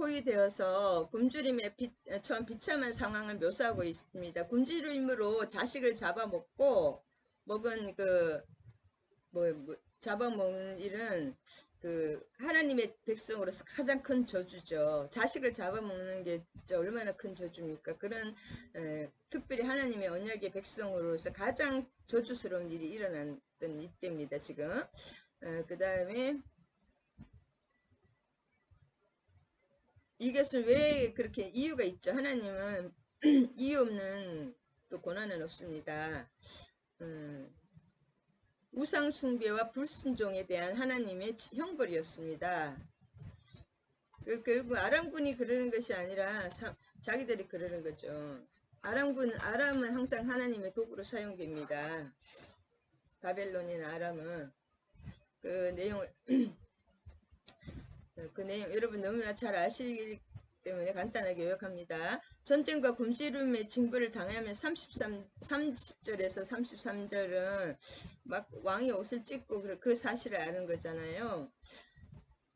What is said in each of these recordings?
포위되어서 굶주림에 처한 비참한 상황을 묘사하고 있습니다. 굶주림으로 자식을 잡아먹고 먹은 잡아먹는 일은 하나님의 백성으로서 가장 큰 저주죠. 자식을 잡아먹는 게 진짜 얼마나 큰 저주입니까? 그런 특별히 하나님의 언약의 백성으로서 가장 저주스러운 일이 일어났던 이때입니다. 지금 그 다음에 이것은 왜 그렇게 이유가 있죠. 하나님은 이유 없는 또 고난은 없습니다. 우상 숭배와 불순종에 대한 하나님의 형벌이었습니다. 결국 아람군이 그러는 것이 아니라 자기들이 그러는 거죠. 아람은 항상 하나님의 도구로 사용됩니다. 바벨론이나 아람은 그 내용을 여러분 너무나 잘 아시기 때문에 간단하게 요약합니다. 전쟁과 굶주림의 징벌을 당하면 30절에서 33절은 막 왕이 옷을 찢고 그 사실을 아는 거잖아요.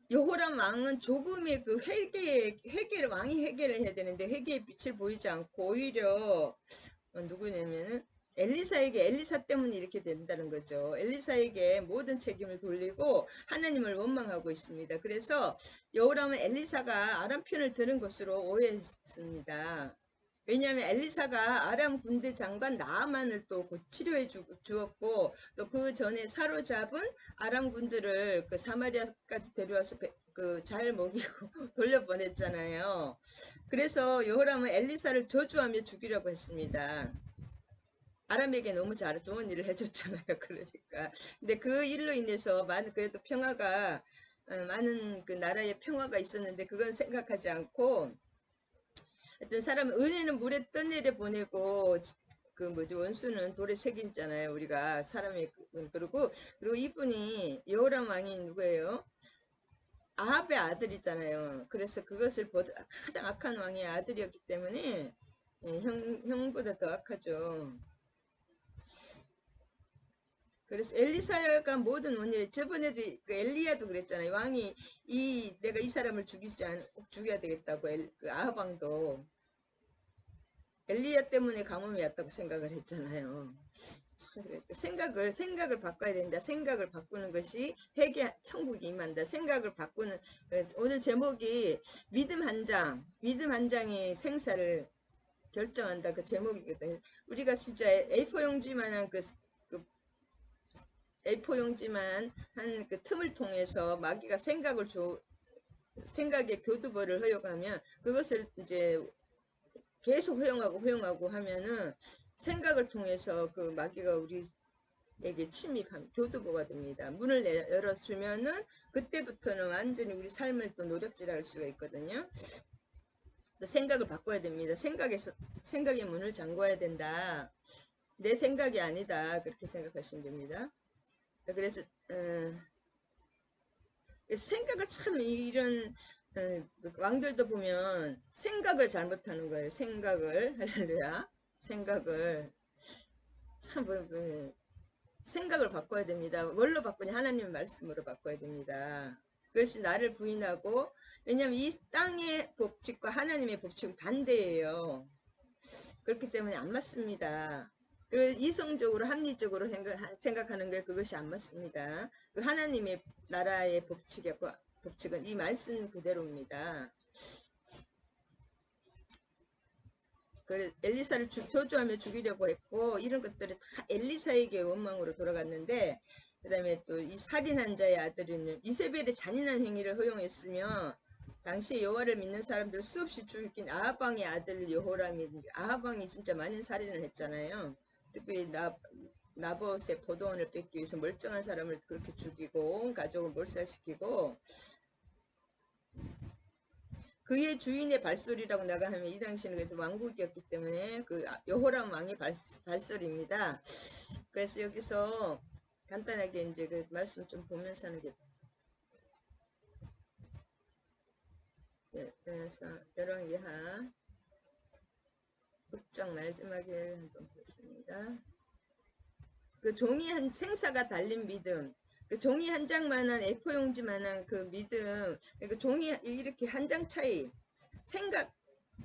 여호람 왕은 조금의 회개를 왕이 회개를 해야 되는데 회개의 빛을 보이지 않고 오히려 누구냐면은 엘리사 때문에 이렇게 된다는 거죠. 엘리사에게 모든 책임을 돌리고 하나님을 원망하고 있습니다. 그래서 여호람은 엘리사가 아람 편을 드는 것으로 오해했습니다. 왜냐하면 엘리사가 아람 군대 장관 나아만을 또 치료해 주었고 또 그 전에 사로잡은 아람 군들을 그 사마리아까지 데려와서 잘 먹이고 돌려보냈잖아요. 그래서 여호람은 엘리사를 저주하며 죽이려고 했습니다. 아람에게 너무 좋은 일을 해줬잖아요. 그러니까. 근데 그 일로 인해서 그래도 평화가, 많은 그 나라의 평화가 있었는데 그건 생각하지 않고, 어떤 사람은 은혜는 물에 떠내려 보내고, 원수는 돌에 새긴잖아요. 우리가 사람이, 그리고 이분이 여호람 왕이 누구예요? 아합의 아들이잖아요. 그래서 그것을 가장 악한 왕의 아들이었기 때문에, 형보다 더 악하죠. 그래서 엘리사가 모든 원인을 저번에도 그 엘리야도 그랬잖아요. 왕이 내가 이 사람을 죽여야 되겠다고 그 아합 왕도 엘리야 때문에 가뭄이 왔다고 생각을 했잖아요. 생각을 바꿔야 된다. 생각을 바꾸는 것이 천국이 임한다. 생각을 바꾸는 오늘 제목이 믿음 한 장이 생사를 결정한다. 그 제목이거든요. 우리가 진짜 A4 용지만한 A4 용지만 한 그 틈을 통해서 마귀가 생각의 교두보를 허용하면 그것을 이제 계속 허용하고 하면은 생각을 통해서 그 마귀가 우리에게 침입한 교두보가 됩니다. 문을 열어주면은 그때부터는 완전히 우리 삶을 또 노력질할 수가 있거든요. 생각을 바꿔야 됩니다. 생각의 문을 잠궈야 된다. 내 생각이 아니다. 그렇게 생각하시면 됩니다. 그래서 생각을 참 이런 왕들도 보면 생각을 잘못하는 거예요. 할렐루야. 생각을 참 생각을 바꿔야 됩니다. 뭘로 바꾸냐? 하나님 말씀으로 바꿔야 됩니다. 그것이 나를 부인하고 왜냐하면 이 땅의 법칙과 하나님의 법칙은 반대예요. 그렇기 때문에 안 맞습니다. 그리고 이성적으로 합리적으로 생각하는 게 그것이 안 맞습니다. 그 하나님의 나라의 법칙은 이 말씀 그대로입니다. 엘리사를 저주하며 죽이려고 했고 이런 것들이 다 엘리사에게 원망으로 돌아갔는데 그 다음에 또 이 살인한 자의 아들은 이세벨의 잔인한 행위를 허용했으며 당시 여호와를 믿는 사람들 수없이 죽인 아합왕의 아들 여호람이 아합왕이 진짜 많은 살인을 했잖아요. 특별히 나봇의 포도원을 뺏기 위해서 멀쩡한 사람을 그렇게 죽이고 온 가족을 몰살시키고 그의 주인의 발소리라고 내가 하면 이 당시에는 그래도 왕국이었기 때문에 그 여호람 왕의 발소리입니다. 그래서 여기서 간단하게 이제 그 말씀 좀 보면서 하는 게 그래서 열왕기하 6장 마지막에 한번 보겠습니다. 그 종이 한 생사가 달린 믿음 그 종이 한 장만한 A4 용지만한 그 믿음, 그 종이 이렇게 한 장 차이, 생각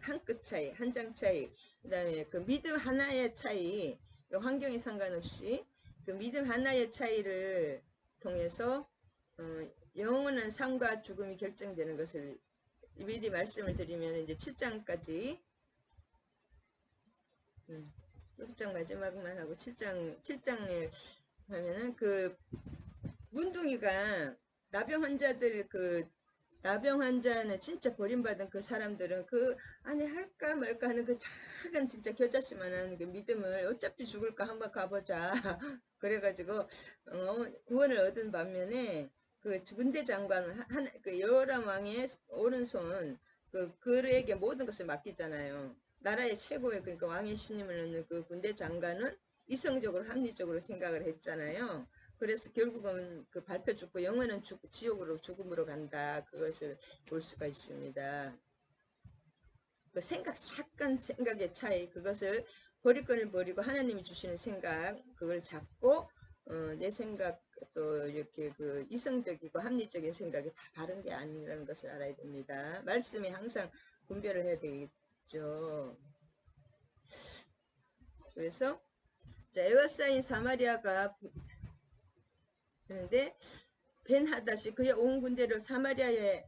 한 끗 차이, 한 장 차이, 그다음에 그 믿음 하나의 차이, 그 환경에 상관없이 그 믿음 하나의 차이를 통해서 영원한 삶과 죽음이 결정되는 것을 미리 말씀을 드리면 이제 7장까지 6장 마지막만 하고 7장에 하면은 그 문둥이가 나병 환자들 그 나병 환자는 진짜 버림받은 그 사람들은 그 안에 할까 말까 하는 그 작은 진짜 겨자씨만한 그 믿음을 어차피 죽을까 한번 가보자. 그래가지고 구원을 얻은 반면에 그 군대 장관 그 여호람 왕의 오른손 그에게 모든 것을 맡기잖아요. 나라의 최고의 그러니까 왕의 신임을 얻는 그 군대 장관은 이성적으로 합리적으로 생각을 했잖아요. 그래서 결국은 그 발표 죽고 영혼은 지옥으로 죽음으로 간다. 그것을 볼 수가 있습니다. 그 약간 생각의 차이, 그것을 버릴 거를 버리고 하나님이 주시는 생각, 그걸 잡고 내 생각 또 이렇게 그 이성적이고 합리적인 생각이 다 바른 게 아니라는 것을 알아야 됩니다. 말씀이 항상 분별을 해야 되겠죠. 그래서 에워싸인 사마리아가 그런데 벤 하닷이 그의 온 군대를 사마리아에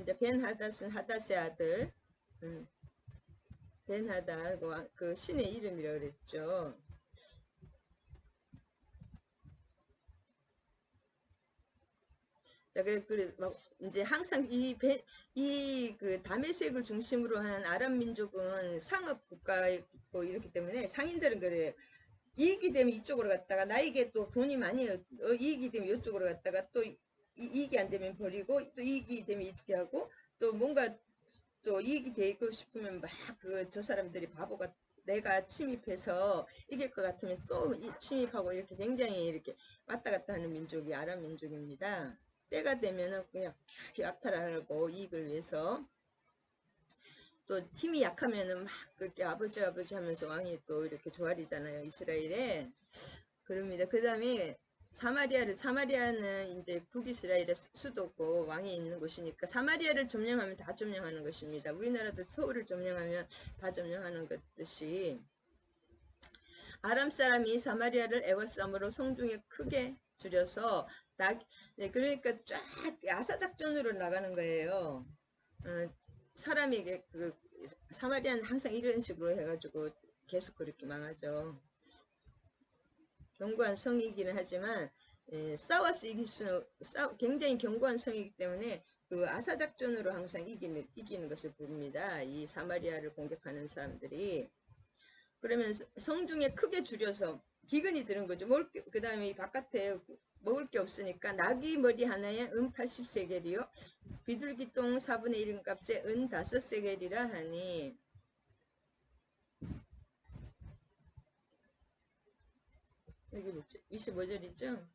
이제 벤 하닷은 하닷의 아들 벤 하닷 그 신의 이름이라고 그랬죠. 자, 그래, 막, 이제 항상 그 다메섹을 중심으로 한 아랍 민족은 상업 국가이고 이렇기 때문에 상인들은 그래요. 이익이 되면 이쪽으로 갔다가 나에게 또 돈이 많이 이익이 되면 이쪽으로 갔다가 또 이익이 안 되면 버리고 또 이익이 되면 이렇게 하고 또 뭔가 또 이익이 되고 싶으면 막 그 저 사람들이 바보가 내가 침입해서 이길 것 같으면 또 침입하고 이렇게 굉장히 이렇게 왔다 갔다 하는 민족이 아랍 민족입니다. 때가 되면은 그냥 약탈하고 이익을 위해서 또 힘이 약하면은 막 그렇게 아버지 하면서 왕이 또 이렇게 조아리잖아요. 이스라엘에. 그럽니다. 그 다음에 사마리아는 이제 북이스라엘의 수도고 왕이 있는 곳이니까 사마리아를 점령하면 다 점령하는 것입니다. 우리나라도 서울을 점령하면 다 점령하는 것듯이 아람 사람이 사마리아를 에워싸므로 성중에 크게 줄여서 네, 그러니까 쫙 야사작전으로 나가는 거예요. 사람에게 그 사마리아는 항상 이런 식으로 해가지고 계속 그렇게 망하죠. 견고한 성이기는 하지만 싸워서 이길 수는 굉장히 견고한 성이기 때문에 그 아사작전으로 항상 이기는 것을 봅니다. 이 사마리아를 공격하는 사람들이 그러면 성중에 크게 줄여서 기근이 드는 거죠. 그 다음에 이 바깥에 먹을 게 없으니까 나귀 머리 하나에 80세겔이요. 비둘기 똥 4분의 1 값에 5세겔이라 하니 여기 뭐지? 25절이죠?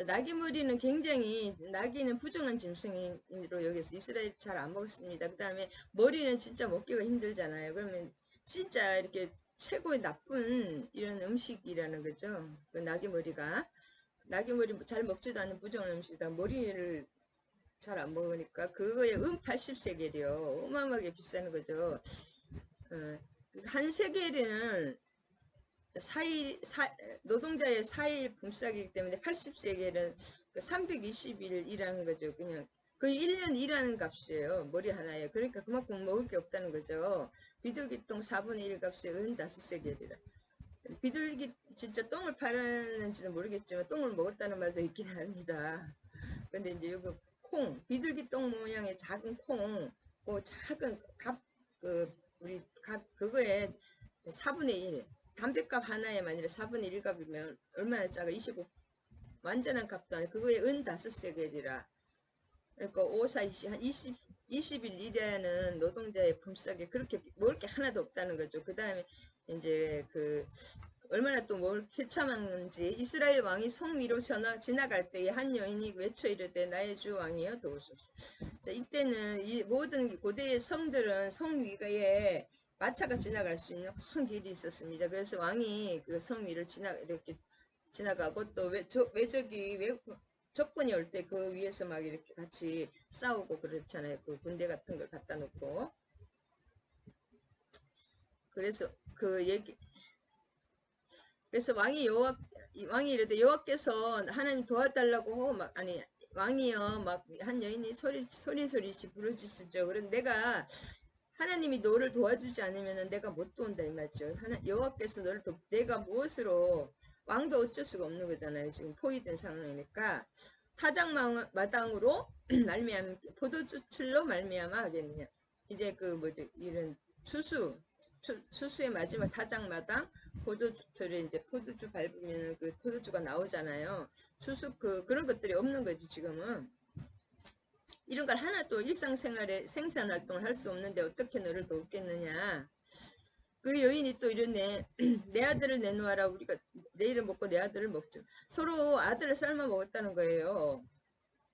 나귀머리는 굉장히 나귀는 부정한 짐승으로 여기서 이스라엘 잘 안 먹습니다. 그 다음에 머리는 진짜 먹기가 힘들잖아요. 그러면 진짜 이렇게 최고의 나쁜 이런 음식이라는 거죠. 그 나귀머리가 나귀머리 잘 먹지도 않는 부정한 음식이다. 머리를 잘 안 먹으니까 그거에 80세겔이요. 어마어마하게 비싸는 거죠. 한 세겔에는 노동자의 4일 품삯이기 때문에 80세겔은 320일 일하는 거죠. 그냥 거의 1년 일하는 값이에요. 머리 하나에. 그러니까 그만큼 먹을 게 없다는 거죠. 비둘기똥 4분의 1 값에 5세겔이라. 비둘기 진짜 똥을 팔았는지는 모르겠지만 똥을 먹었다는 말도 있긴 합니다. 근데 이제 이거 비둘기 똥 모양의 작은 그 작은 그거에 4분의 1, 담배값 하나에 만일에 4분의 1 값이면 얼마나 작아? 25, 완전한 값도 아니고 그거에 5세겔이라. 그러니까 5, 4, 20, 한 20일 일하는 노동자의 품삯에 그렇게 먹을 게 하나도 없다는 거죠. 그 다음에 이제 얼마나 또 뭘 캐참하는지 이스라엘 왕이 성 위로 지나갈 때에 한 여인이 외쳐 이르되 나의 주 왕이여 도우소서. 자, 이때는 이 모든 고대의 성들은 성 위에 마차가 지나갈 수 있는 큰 길이 있었습니다. 그래서 왕이 그 성 위를 이렇게 지나가고 또 적군이 올 때 그 위에서 막 이렇게 같이 싸우고 그렇잖아요. 그 군대 같은 걸 갖다 놓고. 그래서 그 얘기, 그래서 왕이 이르되 여호와께서 하나님 도와달라고 막 아니 왕이여 막 한 여인이 소리시 부르짖으죠. 그런데 내가 하나님이 너를 도와주지 않으면 내가 못 도운다 이 말이죠. 여호와께서 내가 무엇으로 왕도 어쩔 수가 없는 거잖아요. 지금 포위된 상황이니까 타작마당으로 말미암 포도주 틀로 말미암아 하겠느냐. 이제 그 뭐지 이런 수수의 마지막 타작마당 포도주 틀에 이제 포도주 밟으면 그 포도주가 나오잖아요. 그런 것들이 없는 거지 지금은. 이런 걸 하나도 일상생활에 생산활동을 할 수 없는데 어떻게 너를 돕겠느냐. 그 여인이 또 이러네. 내 아들을 내놓아라. 우리가 내일은 먹고 내 아들을 먹죠. 서로 아들을 삶아 먹었다는 거예요.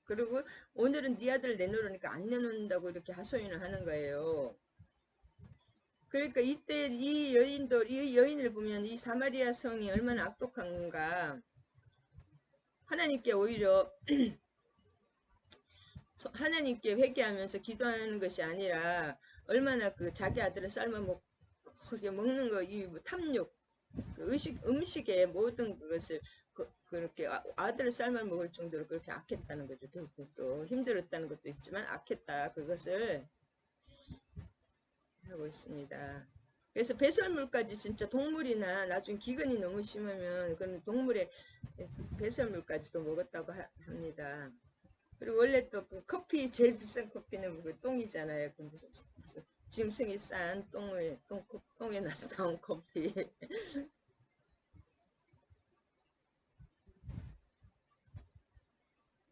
그리고 오늘은 네 아들을 내놓으니까 안 내놓는다고 이렇게 하소연을 하는 거예요. 그러니까 이때 이 여인을 보면 이 사마리아 성이 얼마나 악독한가. 하나님께 오히려 하나님께 회개하면서 기도하는 것이 아니라 얼마나 그 자기 아들을 삶아 먹는 거, 이 탐욕, 그 음식의 모든 것을 그렇게 아들을 삶아 먹을 정도로 그렇게 악했다는 거죠. 결국 또 힘들었다는 것도 있지만 악했다. 그것을 하고 있습니다. 그래서 배설물까지 진짜 동물이나 나중에 기근이 너무 심하면 그런 동물의 배설물까지도 먹었다고 합니다. 그리고 원래 또 그 커피 제일 비싼 커피는 그 똥이잖아요. 그 무슨 짐승이 싼 똥에 나서 나온 커피.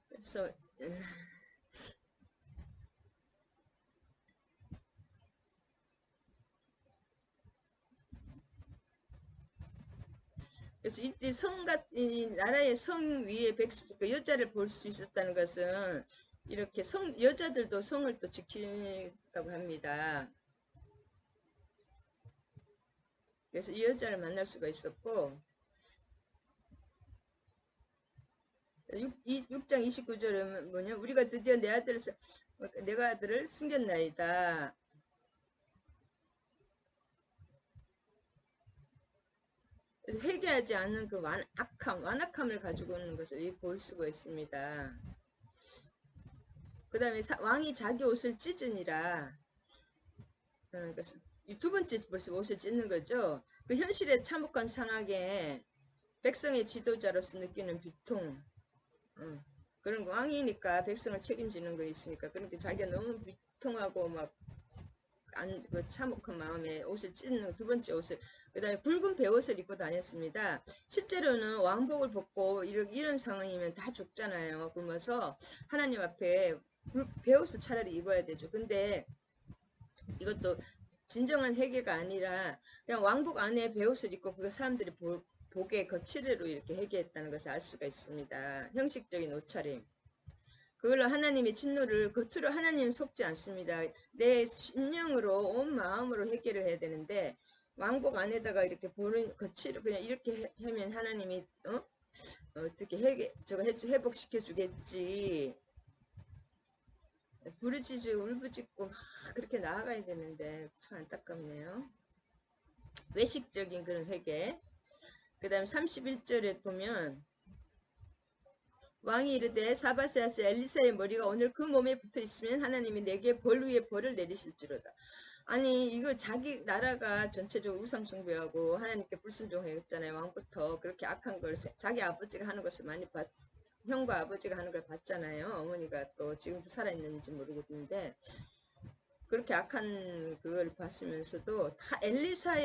그래서 이때 이 나라의 성 위에 그 여자를 볼 수 있었다는 것은 이렇게 여자들도 성을 또 지킨다고 합니다. 그래서 이 여자를 만날 수가 있었고 6장 29절은 뭐냐? 우리가 드디어 내가 아들을 숨겼나이다. 그래서 회개하지 않는 그 완악함을 가지고 오는 것을 볼 수가 있습니다. 그 다음에 왕이 자기 옷을 찢으니라. 두 번째 벌써 옷을 찢는 거죠. 그 현실에 참혹한 상황에 백성의 지도자로서 느끼는 비통, 그런 거 왕이니까 백성을 책임지는 거 있으니까 그렇게 자기가 너무 비통하고 그 참혹한 마음에 옷을 찢는 두 번째 옷을 그 다음에 붉은 베옷을 입고 다녔습니다. 실제로는 왕복을 벗고 이런 상황이면 다 죽잖아요. 그러면서 하나님 앞에 베옷을 차라리 입어야 되죠. 근데 이것도 진정한 회개가 아니라 그냥 왕복 안에 베옷을 입고 그 사람들이 보게 거칠애로 이렇게 회개했다는 것을 알 수가 있습니다. 형식적인 옷차림. 그걸로 하나님의 진노를 겉으로 하나님 속지 않습니다. 내 심령으로 온 마음으로 회개를 해야 되는데 왕복 안에다가 이렇게 보는 거칠로 그냥 이렇게 하면 하나님이 어떻게 저거 회복시켜 주겠지. 부르짖고 울부짖고 막 그렇게 나아가야 되는데 참 안타깝네요. 외식적인 그런 회개. 그 다음에 31절에 보면 왕이 이르되 사바세아스 엘리사의 머리가 오늘 그 몸에 붙어 있으면 하나님이 내게 벌 위에 벌을 내리실지로다. 아니 이거 자기 나라가 전체적으로 우상숭배하고 하나님께 불순종했잖아요. 왕부터 그렇게 악한 걸 자기 아버지가 하는 것을 많이 형과 아버지가 하는 걸 봤잖아요. 어머니가 또 지금도 살아있는지 모르겠는데 그렇게 악한 그걸 봤으면서도 다 엘리사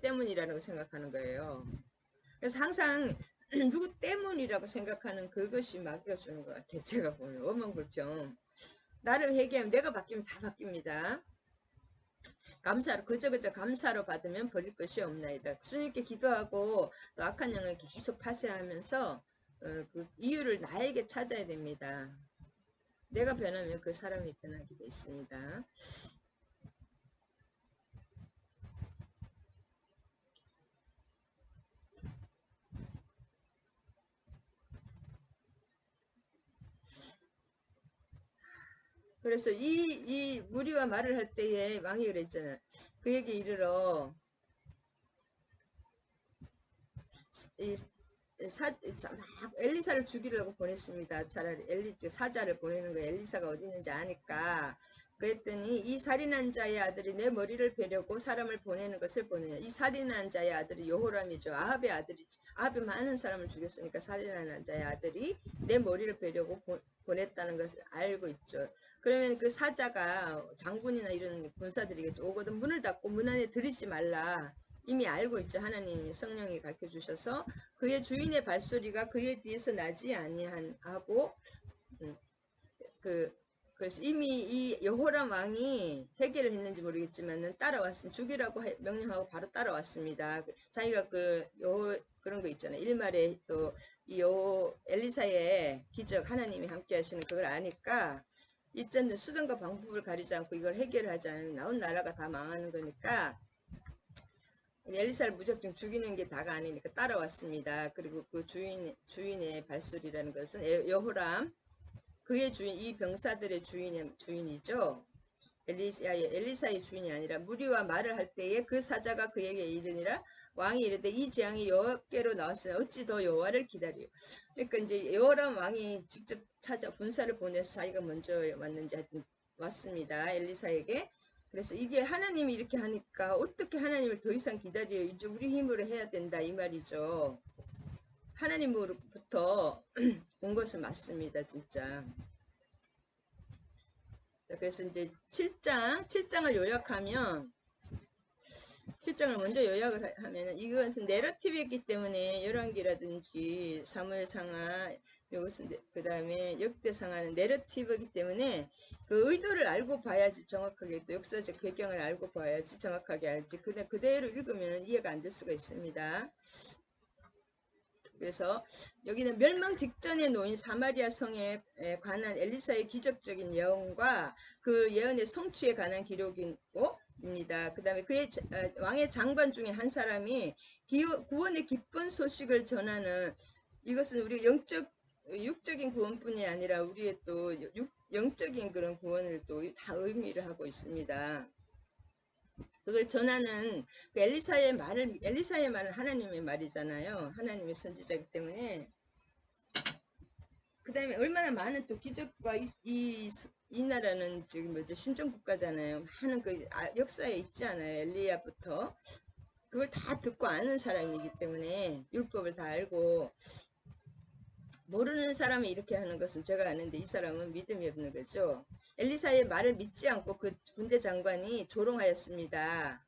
때문이라는 걸 생각하는 거예요. 그래서 항상 누구 때문이라고 생각하는 그것이 맡겨주는 것 같아요. 제가 보면 어망불평. 나를 회개하면 내가 바뀌면 다 바뀝니다. 감사로 그저 감사로 받으면 버릴 것이 없나이다. 주님께 기도하고 또 악한 영을 계속 파쇄하면서 그 이유를 나에게 찾아야 됩니다. 내가 변하면 그 사람이 변하게 돼 있습니다. 그래서 이 무리와 말을 할 때에 왕이 그랬잖아. 그에게 이르러 이 막 엘리사를 죽이려고 보냈습니다. 차라리 사자를 보내는 거예요. 엘리사가 어디 있는지 아니까. 그랬더니 이 살인한 자의 아들이 내 머리를 베려고 사람을 보내는 것을 보내냐. 이 살인한 자의 아들이 여호람이죠. 아합의 아들이지. 아합이 많은 사람을 죽였으니까 살인한 자의 아들이 내 머리를 베려고 보냈다는 것을 알고 있죠. 그러면 그 사자가 장군이나 이런 군사들이겠죠. 오거든 문을 닫고 문 안에 들이지 말라. 이미 알고 있죠. 하나님이 성령이 가르쳐 주셔서 그의 주인의 발소리가 그의 뒤에서 나지 아니하고 음, 그 그래서 이미 이 여호람 왕이 회개를 했는지 모르겠지만은 따라왔습니다. 죽이라고 명령하고 바로 따라왔습니다. 자기가 그런 거 있잖아요. 일말에 또 이 엘리사의 기적 하나님이 함께 하시는 그걸 아니까 이전에 수단과 방법을 가리지 않고 이걸 해결을 하지 않으면 나온 나라가 다 망하는 거니까 엘리사를 무작정 죽이는 게 다가 아니니까 따라왔습니다. 그리고 그 주인의 발소리라는 것은 여호람, 그의 주인, 이 병사들의 주인이죠. 엘리사의 주인이 아니라 무리와 말을 할 때에 그 사자가 그에게 이르니라 왕이 이르되 이 재앙이 여호와께로 나왔으니 어찌 더 여호와를 기다리요. 그러니까 이제 여호람 왕이 직접 찾아 군사를 보내서 자기가 먼저 왔는지 하여튼 왔습니다. 엘리사에게. 그래서 이게 하나님이 이렇게 하니까 어떻게 하나님을 더 이상 기다려요. 이제 우리 힘으로 해야 된다 이 말이죠. 하나님으로부터 온 것은 맞습니다. 진짜. 그래서 이제 7장을 요약하면 7장을 먼저 요약을 하면은 이것은 내러티브이기 때문에 열왕기라든지 사무엘상하 이것은 그 다음에 역대상하는 내러티브이기 때문에 그 의도를 알고 봐야지 정확하게 또 역사적 배경을 알고 봐야지 정확하게 알지 그대로 읽으면 이해가 안 될 수가 있습니다. 그래서 여기는 멸망 직전에 놓인 사마리아 성에 관한 엘리사의 기적적인 예언과 그 예언의 성취에 관한 기록이고 입니다. 그 다음에 그의 왕의 장관 중에 한 사람이 구원의 기쁜 소식을 전하는 이것은 우리 육적인 구원뿐이 아니라 우리의 또 영적인 그런 구원을 또 다 의미를 하고 있습니다. 그걸 전하는 그 엘리사의 말은 하나님의 말이잖아요. 하나님의 선지자이기 때문에. 그 다음에 얼마나 많은 또 기적과 이 나라는 지금 뭐죠? 신정국가잖아요. 많은 그 역사에 있지 않아요. 엘리야부터. 그걸 다 듣고 아는 사람이기 때문에 율법을 다 알고 모르는 사람이 이렇게 하는 것은 제가 아는데 이 사람은 믿음이 없는 거죠. 엘리사의 말을 믿지 않고 그 군대 장관이 조롱하였습니다.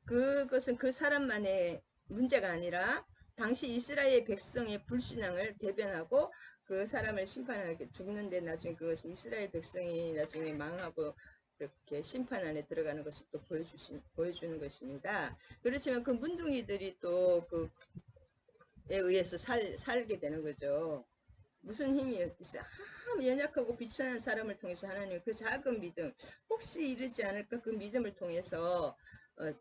그것은 그 사람만의 문제가 아니라 당시 이스라엘 백성의 불신앙을 대변하고 그 사람을 심판하게 죽는데 나중에 그것은 이스라엘 백성이 나중에 망하고 그렇게 심판 안에 들어가는 것을 또 보여주는 것입니다. 그렇지만 그 문둥이들이 또 그에 의해서 살게 되는 거죠. 무슨 힘이 있어요? 연약하고 비천한 사람을 통해서 하나님 그 작은 믿음 혹시 이르지 않을까 그 믿음을 통해서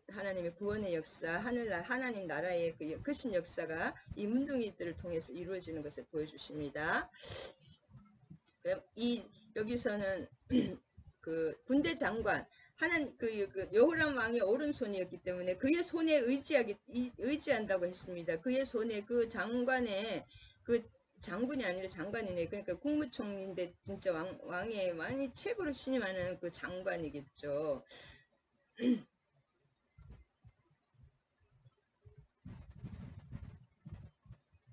하나님의 구원의 역사 하나님 나라의 그 크신 역사가 이 문둥이들을 통해서 이루어지는 것을 보여주십니다. 여기서는 그 군대 장관 그 여호람 왕의 오른손이었기 때문에 그의 손에 의지한다고 했습니다. 그의 손에 그 장관의 그 장군이 아니라 장관이네. 그러니까 국무총리인데 진짜 왕의 많이 최고로 신임하는 그 장관이겠죠.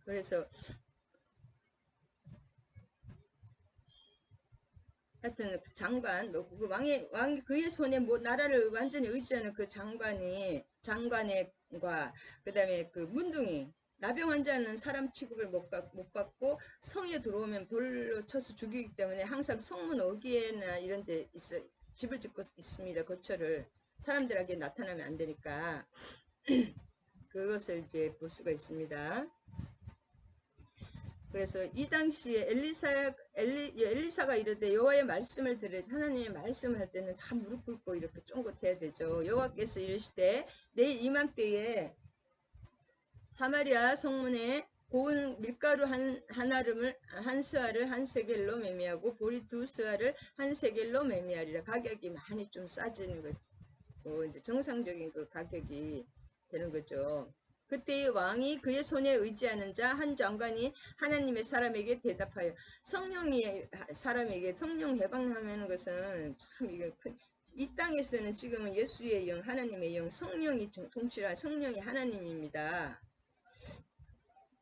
그래서 하여튼 그 장관, 그 왕이 그의 손에 뭐 나라를 완전히 의지하는 그 장관과 그다음에 그 문둥이 나병 환자는 사람 취급을 못 받고 성에 들어오면 돌로 쳐서 죽이기 때문에 항상 성문 어귀에나 이런 데 집을 짓고 있습니다. 거처를 사람들에게 나타나면 안 되니까 그것을 이제 볼 수가 있습니다. 그래서 이 당시에 엘리사가 이르되 여호와의 말씀을 들으지 하나님의 말씀을 할 때는 다 무릎 꿇고 이렇게 쫑긋해야 되죠. 여호와께서 이르시되 내일 이맘때에 사마리아 성문에 고운 밀가루 한 알음을 한 스아를 한 세겔로 매매하고 보리 두 스아를 한 세겔로 매매하리라. 가격이 많이 좀 싸지는 거지. 이제 정상적인 그 가격이 되는 거죠. 그때 왕이 그의 손에 의지하는 자 한 장관이 하나님의 사람에게 대답하여 성령이 사람에게 성령 해방하는 것은 참 이게 이 땅에서는 지금은 예수의 영, 하나님의 영, 성령이 통치라 성령이 하나님입니다.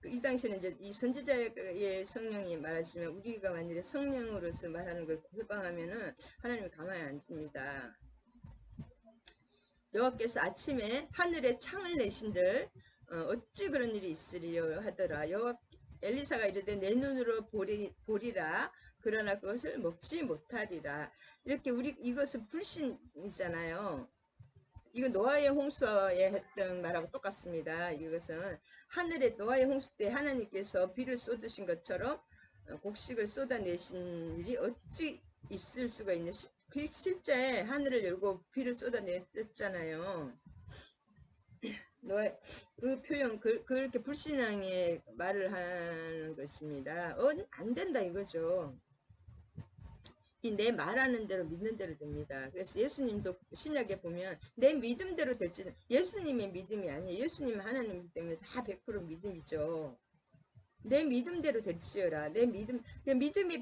이 당시에는 이제 이 선지자의 성령이 말하시면 우리가 만일에 성령으로서 말하는 걸 해방하면은 하나님이 가만히 안 둡니다. 여호와께서 아침에 하늘에 창을 내신들 어찌 그런 일이 있으리요 하더라. 엘리사가 이르되 내 눈으로 보리라 그러나 그것을 먹지 못하리라. 이렇게 우리 이것은 불신이잖아요. 이건 노아의 홍수에 했던 말하고 똑같습니다. 이것은 하늘에 노아의 홍수 때 하나님께서 비를 쏟으신 것처럼 곡식을 쏟아내신 일이 어찌 있을 수가 있는 실제 하늘을 열고 비를 쏟아냈잖아요. 노아 그 표현 그렇게 불신앙의 말을 하는 것입니다. 안 된다 이거죠. 내 말하는 대로 믿는 대로 됩니다. 그래서 예수님도 신약에 보면 내 믿음대로 될지는 예수님의 믿음이 아니에요. 예수님은 하나님이기 때문에 다 100% 믿음이죠. 내 믿음대로 될지어라. 내 믿음이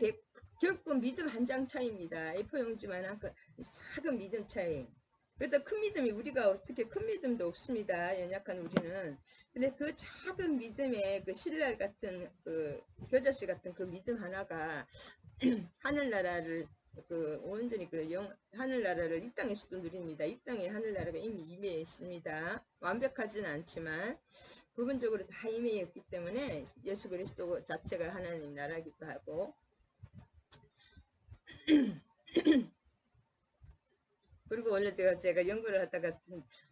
결코 믿음 한 장 차이입니다. A4 용지만한 작은 믿음 차이. 그래도 큰 믿음이 우리가 어떻게 큰 믿음도 없습니다. 연약한 우리는. 근데 그 작은 믿음의 그 신랄 같은 그 겨자씨 같은 그 믿음 하나가 하늘나라를 온전히 하늘나라를 이 땅에서도 누립니다. 이 땅에 하늘나라가 이미 임해 있습니다. 완벽하진 않지만 부분적으로 다 임해 있기 때문에 예수 그리스도 자체가 하나님 나라기도 하고 그리고 원래 제가 연구를 하다가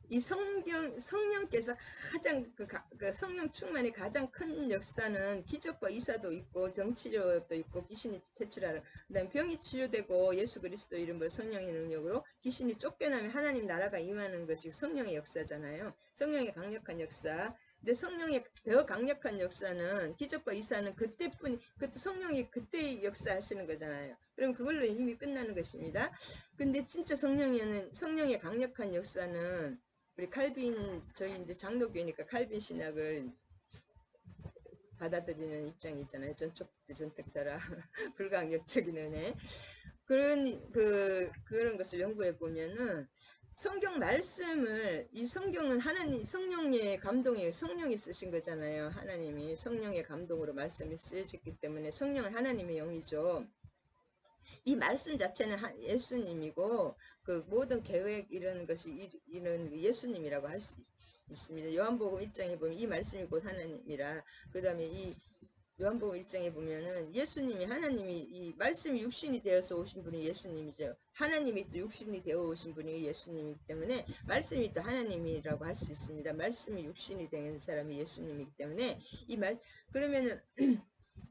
이 성령께서 가장 그 성령 충만의 가장 큰 역사는 기적과 이사도 있고 병치료도 있고 귀신이 퇴출하는 그다음 병이 치료되고 예수 그리스도 이름으로 성령의 능력으로 귀신이 쫓겨나면 하나님 나라가 임하는 것이 성령의 역사잖아요. 성령의 강력한 역사. 근데 성령의 더 강력한 역사는 기적과 이사는 그때뿐이 그때 성령이 그때 역사하시는 거잖아요. 그럼 그걸로 이미 끝나는 것입니다. 근데 진짜 성령의 강력한 역사는 우리 칼빈 저희 이제 장로교니까 칼빈 신학을 받아들이는 입장이잖아요. 전특자라 불가항력적인 은혜 그런 것을 연구해 보면은 성경 말씀을 이 성경은 하나님 성령의 감동에 성령이 쓰신 거잖아요. 하나님이 성령의 감동으로 말씀이 쓰여졌기 때문에 성령은 하나님의 영이죠. 이 말씀 자체는 예수님이고 그 모든 계획 이런 것이 이런 예수님이라고 할 수 있습니다. 요한복음 1장에 보면 이 말씀이 곧 하나님이라 그 다음에 이 요한복음 1장에 보면은 예수님이 하나님이 이 말씀이 육신이 되어서 오신 분이 예수님이죠. 하나님이 또 육신이 되어 오신 분이 예수님이기 때문에 말씀이 또 하나님이라고 할 수 있습니다. 말씀이 육신이 된 사람이 예수님이기 때문에 그러면은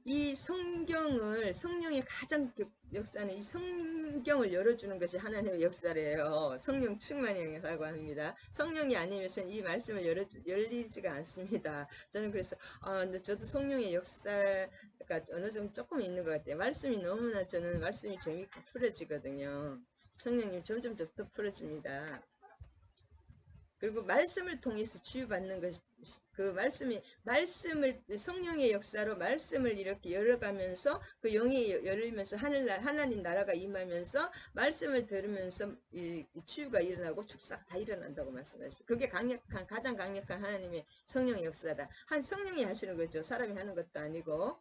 이 성령의 가장 역사는 이 성경을 열어주는 것이 하나님의 역사래요. 성령 충만이라고 합니다. 성령이 아니면 이 말씀을 열리지가 않습니다. 저는 그래서 근데 저도 성령의 역사가 어느 정도 조금 있는 것 같아요. 말씀이 너무나 저는 말씀이 재밌고 풀어지거든요. 성령님 점점 더 풀어집니다. 그리고 말씀을 통해서 치유받는 것이 그 말씀을 성령의 역사로 말씀을 이렇게 열어가면서 그 영이 열리면서 하나님 나라가 임하면서 말씀을 들으면서 이 치유가 일어나고 축사가 다 일어난다고 말씀하시죠. 그게 가장 강력한 하나님의 성령의 역사다. 성령이 하시는 거죠. 사람이 하는 것도 아니고.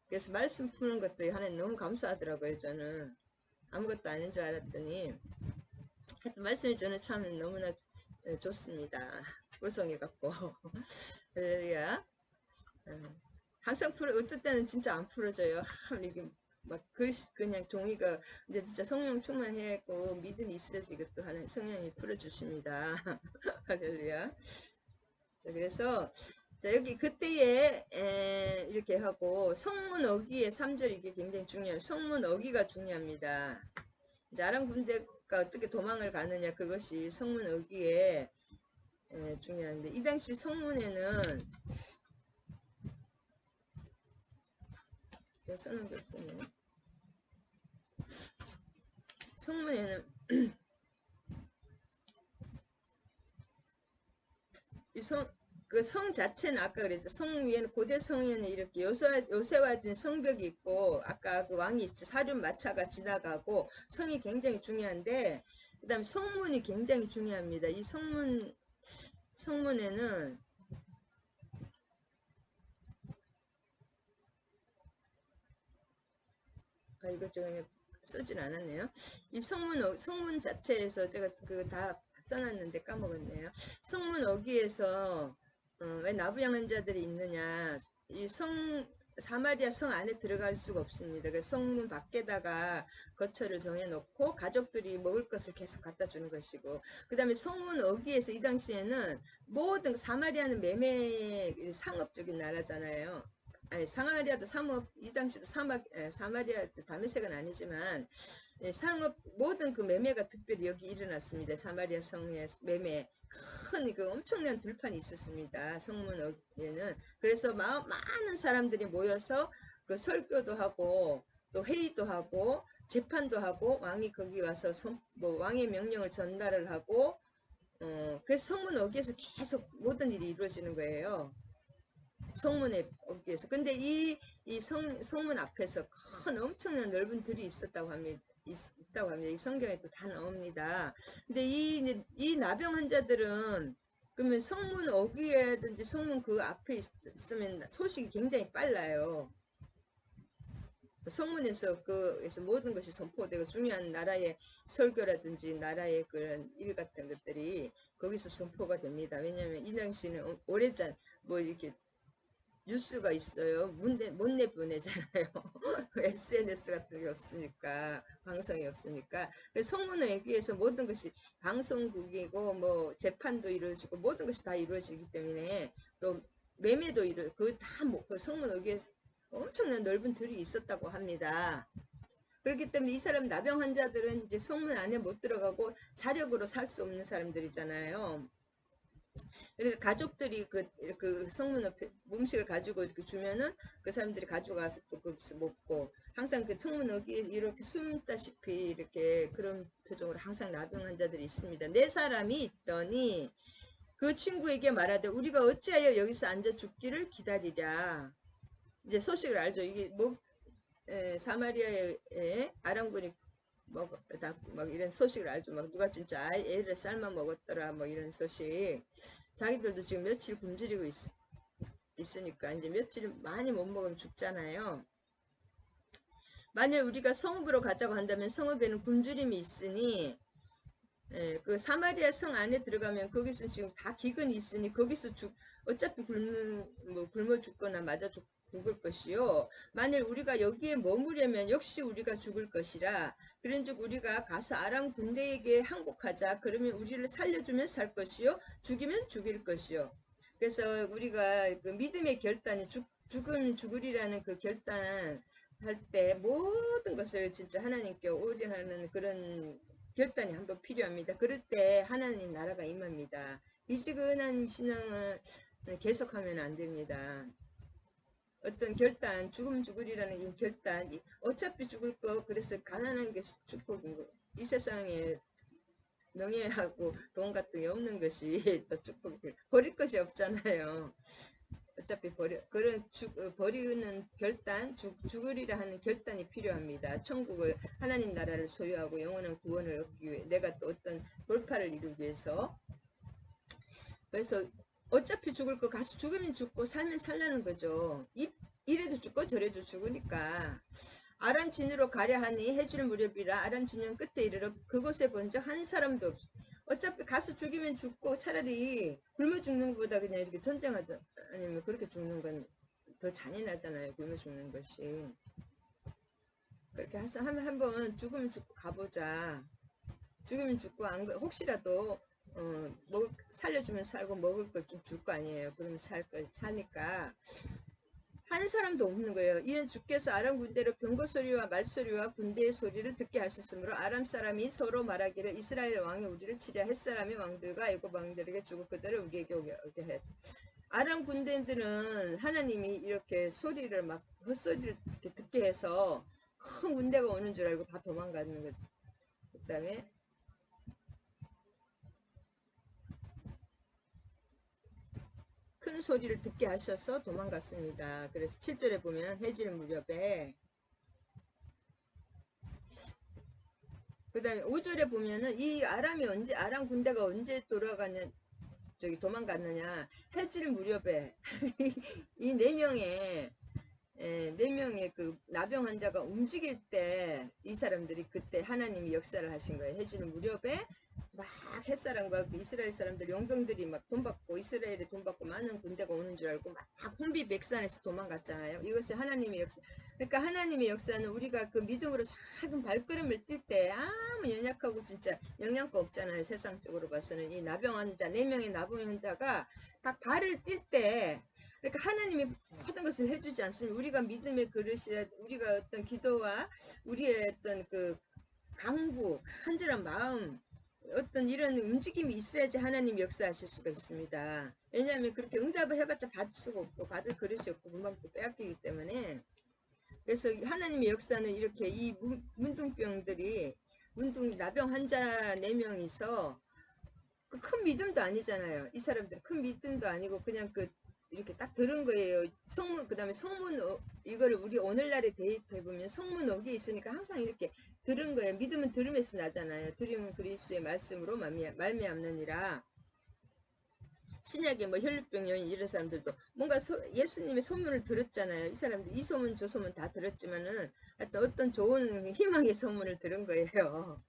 그래서 말씀 푸는 것도 하나님 너무 감사하더라고요. 저는 아무것도 아닌 줄 알았더니 하여튼 말씀이 저는 참 너무나 좋습니다. 불성해갖고 할렐루야. 항상 어떨 때는 진짜 안 풀어져요. 이게 막 그냥 종이가 근데 진짜 성령 충만해갖고 믿음이 있어야지 이것도 하는 성령이 풀어주십니다. 할렐루야. 자, 그래서 자, 여기 그때에 이렇게 하고 성문 어기의 3절 이게 굉장히 중요해요. 성문 어기가 중요합니다. 이제 아람 군대가 어떻게 도망을 가느냐 그것이 성문 어기에 중요한데 이 당시 성문에는 제가 써놓은 게 없었네. 성문에는 그 성 자체는 아까 그랬죠. 성 위에는 고대 성에는 이렇게 요새화진 성벽이 있고, 아까 그 왕이 있죠. 사륜 마차가 지나가고, 성이 굉장히 중요한데, 그 다음에 성문이 굉장히 중요합니다. 이 성문에는, 이거 좀 쓰진 않았네요. 이 성문 자체에서 제가 그 다 써놨는데 까먹었네요. 성문 어귀에서 왜 나부양한 자들이 있느냐. 사마리아 성 안에 들어갈 수가 없습니다. 그래서 성문 밖에다가 거처를 정해놓고 가족들이 먹을 것을 계속 갖다 주는 것이고, 그 다음에 성문 어귀에서 이 당시에는 모든 사마리아는 매매 상업적인 나라잖아요. 아니, 사마리아도 이 당시도 사마리아 다메섹은 아니지만, 상업 모든 그 매매가 특별히 여기 일어났습니다. 사마리아 성의 매매 큰 그 엄청난 들판이 있었습니다. 성문에는. 그래서 많은 사람들이 모여서 그 설교도 하고 또 회의도 하고 재판도 하고, 왕이 거기 와서 뭐 왕의 명령을 전달을 하고, 그래서 성문 어귀에서 계속 모든 일이 이루어지는 거예요. 성문에 오기 위해서. 근데 성문 앞에서 큰 엄청난 넓은 들이 있었다고 합니다. 있다고 합니다. 이 성경에 또 다 나옵니다. 근데 이 나병 환자들은 그러면 성문 어귀에든지 성문 그 앞에 있으면 소식이 굉장히 빨라요. 성문에서 그래서 모든 것이 선포되고 중요한 나라의 설교라든지 나라의 그런 일 같은 것들이 거기서 선포가 됩니다. 왜냐하면 이 당시는 오래전 뭐 이렇게 뉴스가 있어요. 못 내보내잖아요. SNS 같은 게 없으니까, 방송이 없으니까. 성문을 얘기해서 모든 것이 방송국이고, 뭐, 재판도 이루어지고, 모든 것이 다 이루어지기 때문에, 또, 매매도 그 성문 여기에 엄청난 넓은 들이 있었다고 합니다. 그렇기 때문에 이 사람 나병 환자들은 이제 성문 안에 못 들어가고 자력으로 살 수 없는 사람들이잖아요. 그러니까 가족들이 그 성문 옆에 음식을 가지고 이렇게 주면은 그 사람들이 가져가서 또 거기서 먹고, 항상 그 성문 여기 이렇게 숨다시피 이렇게 그런 표정으로 항상 나병 환자들이 있습니다. 네 사람이 있더니 그 친구에게 말하되 우리가 어찌하여 여기서 앉아 죽기를 기다리랴. 이제 소식을 알죠. 이게 사마리아의 아람군이 막 이런 소식을 알죠. 막 누가 진짜 애를 삶아 먹었더라 뭐 이런 소식. 자기들도 지금 며칠 굶주리고 있으니까 이제 며칠 많이 못 먹으면 죽잖아요. 만일 우리가 성읍으로 가자고 한다면 성읍에는 굶주림이 있으니, 그 사마리아 성 안에 들어가면 거기서 지금 다 기근이 있으니 거기서 어차피 굶어 죽거나 맞아 죽을 것이요. 만일 우리가 여기에 머무려면 역시 우리가 죽을 것이라. 그런즉 우리가 가서 아람 군대에게 항복하자. 그러면 우리를 살려주면 살 것이요, 죽이면 죽일 것이요. 그래서 우리가 그 믿음의 결단이 죽으면 죽으리라는 그 결단 할 때 모든 것을 진짜 하나님께 올인하는 그런 결단이 한번 필요합니다. 그럴 때 하나님 나라가 임합니다. 미지근한 신앙은 계속하면 안 됩니다. 어떤 결단, 죽으면 죽으리라는 이 결단, 어차피 죽을 거, 그래서 가난한 게 축복인 거. 이 세상에 명예하고 돈 같은 게 없는 것이 또 축복이, 버릴 것이 없잖아요. 어차피 버리는 결단, 죽으리라 하는 결단이 필요합니다. 천국을, 하나님 나라를 소유하고 영원한 구원을 얻기 위해, 내가 또 어떤 돌파를 이루기 위해서. 그래서 어차피 죽을 거 가서 죽으면 죽고 살면 살라는 거죠. 이래도 죽고 저래도 죽으니까. 아람 진으로 가려 하니 해질 무렵이라. 아람 진영 끝에 이르러 그곳에 본 적 한 사람도 없어. 어차피 가서 죽이면 죽고 차라리 굶어 죽는 것보다 그냥 이렇게 전쟁하든 아니면 그렇게 죽는 건 더 잔인하잖아요. 굶어 죽는 것이. 그렇게 해서 한번 죽으면 죽고 가보자. 죽으면 죽고 혹시라도 살려주면 살고 먹을 걸 좀 줄 거 아니에요. 그러면 사니까 한 사람도 없는 거예요. 이는 주께서 아람 군대로 병거 소리와 말소리와 군대의 소리를 듣게 하셨으므로 아람 사람이 서로 말하기를 이스라엘 왕이 우리를 치랴 햇사람의 왕들과 애굽 왕들에게 주고 그들을 우리에게 오게 했. 아람 군대들은 하나님이 이렇게 소리를 막 헛소리를 이렇게 듣게 해서 큰 군대가 오는 줄 알고 다 도망가는 거죠. 그 다음에 큰 소리를 듣게 하셔서 도망갔습니다. 그래서 7절에 보면 해질 무렵에, 그 다음에 5절에 보면은 이 아람 군대가 언제 돌아가냐, 저기 도망갔느냐, 해질 무렵에 이 네 명의 네 명의 그 나병 환자가 움직일 때 이 사람들이 그때 하나님이 역사를 하신 거예요. 해지는 무렵에 막 햇사람과 그 이스라엘 사람들 용병들이 막 돈 받고 이스라엘에 돈 받고 많은 군대가 오는 줄 알고 막 혼비백산에서 도망갔잖아요. 이것이 하나님의 역사. 그러니까 하나님의 역사는 우리가 그 믿음으로 작은 발걸음을 뛸 때 아무 연약하고 진짜 영양가 없잖아요. 세상적으로 봐서는 이 나병 환자 네 명의 나병 환자가 딱 발을 뛸때, 그러니까 하나님이 모든 것을 해주지 않습니다. 우리가 믿음의 그릇이야, 우리가 어떤 기도와 우리의 어떤 그 강구, 간절한 마음, 어떤 이런 움직임이 있어야지 하나님 역사하실 수가 있습니다. 왜냐하면 그렇게 응답을 해봤자 받을 수가 없고 받을 그릇이 없고 금방 또 빼앗기기 때문에. 그래서 하나님의 역사는 이렇게 이 문둥병들이 문둥 나병 환자 4명이서 그 큰 믿음도 아니잖아요. 이 사람들은 큰 믿음도 아니고 그냥 그 이렇게 딱 들은 거예요. 성문, 그다음에 성문 이거를 우리 오늘날에 대입해 보면 성문 옥이 있으니까 항상 이렇게 들은 거예요. 믿음은 들음에서 나잖아요. 들으면 그리스도의 말씀으로 말미암느니라. 신약에 뭐 혈루병 여인 이런 사람들도 뭔가 예수님의 소문을 들었잖아요. 이 사람들 이 소문 저 소문 다 들었지만은 하여튼 어떤 좋은 희망의 소문을 들은 거예요.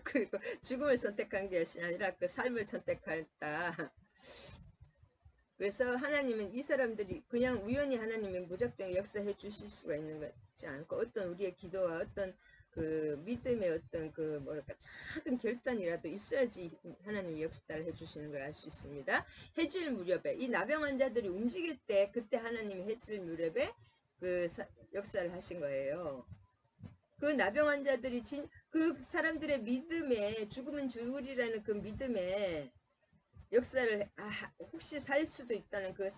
그리고 죽음을 선택한 게 아니라 그 삶을 선택했다. 그래서 하나님은 이 사람들이 그냥 우연히 하나님이 무작정 역사해 주실 수가 있는 것이 않고 어떤 우리의 기도와 어떤 그 믿음의 어떤 그 뭐랄까 작은 결단이라도 있어야지 하나님이 역사를 해주시는 걸 알 수 있습니다. 해질 무렵에 이 나병 환자들이 움직일 때 그때 하나님이 해질 무렵에 그 역사를 하신 거예요. 그 나병 환자들이 그 사람들의 믿음에 죽으면 죽으리라는 그 믿음에 역사를 혹시 살 수도 있다는 그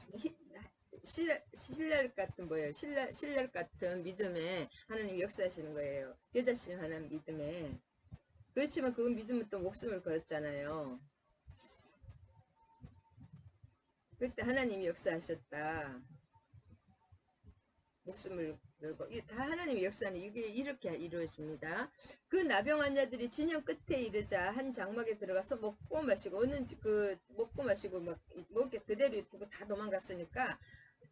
신랄 같은 뭐예요? 신랄 같은 믿음에 하나님 역사하시는 거예요. 여자신 하나님 믿음에. 그렇지만 그 믿음은 또 목숨을 걸었잖아요. 그때 하나님이 역사하셨다. 목숨을 걸고 다 하나님의 역사는 이게 이렇게 이루어집니다. 그 나병 환자들이 진영 끝에 이르자 한 장막에 들어가서 먹고 마시고 그 먹고 마시고 막 먹을 게 그대로 두고 다 도망갔으니까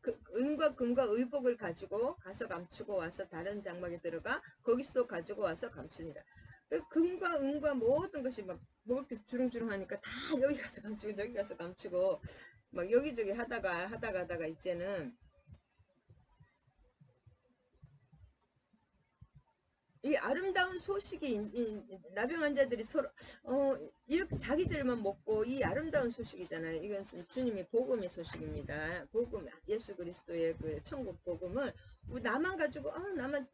그 은과 금과 의복을 가지고 가서 감추고 와서 다른 장막에 들어가 거기서도 가지고 와서 감추니라. 그 금과 은과 모든 것이 막 먹을 게 주렁주렁 하니까 다 여기 가서 감추고 저기 가서 감추고 막 여기저기 하다가 이제는 이 아름다운 소식이 이 나병 환자들이 서로 이렇게 자기들만 먹고 이 아름다운 소식이잖아요. 이건 주님의 복음의 소식입니다. 복음 예수 그리스도의 그 천국 복음을 나만 가지고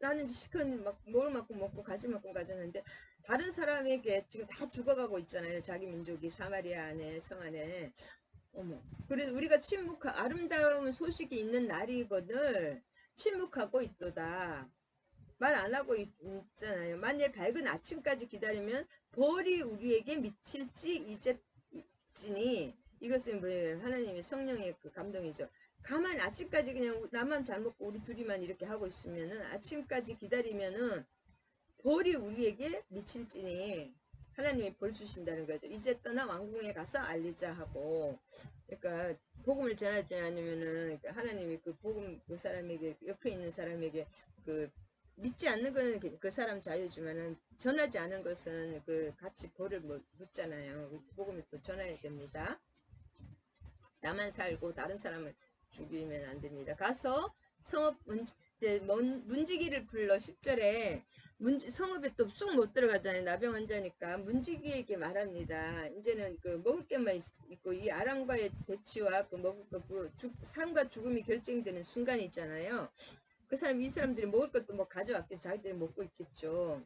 나는 시컷 막 먹을 먹고 가질 만큼 가졌는데 다른 사람에게 지금 다 죽어가고 있잖아요. 자기 민족이 사마리아 안에 성 안에 어머. 그래서 우리가 아름다운 소식이 있는 날이거늘 침묵하고 있도다. 말 안 하고 있잖아요. 만일 밝은 아침까지 기다리면 벌이 우리에게 미칠지 이제지니 이것은 뭐예요? 하나님의 성령의 그 감동이죠. 가만 아침까지 그냥 나만 잘 먹고 우리 둘이만 이렇게 하고 있으면은 아침까지 기다리면은 벌이 우리에게 미칠지니 하나님이 벌 주신다는 거죠. 이제 떠나 왕궁에 가서 알리자 하고 그러니까 복음을 전하지 않으면은 하나님이 그 복음 그 사람에게 옆에 있는 사람에게 그 믿지 않는 거는 그 사람 자유지만은 전하지 않은 것은 그 같이 벌을 묻잖아요. 복음을 또 전해야 됩니다. 나만 살고 다른 사람을 죽이면 안 됩니다. 가서 성읍 이제 문지기를 불러 10절에 성읍에 또 쑥 못 들어가잖아요. 나병 환자니까 문지기에게 말합니다. 이제는 그 먹을 게만 있고 이 아람과의 대치와 그 먹을 그 삶과 죽음이 결정되는 순간이 있잖아요. 이 사람들이 먹을 것도 뭐 가져왔겠죠. 자기들이 먹고 있겠죠.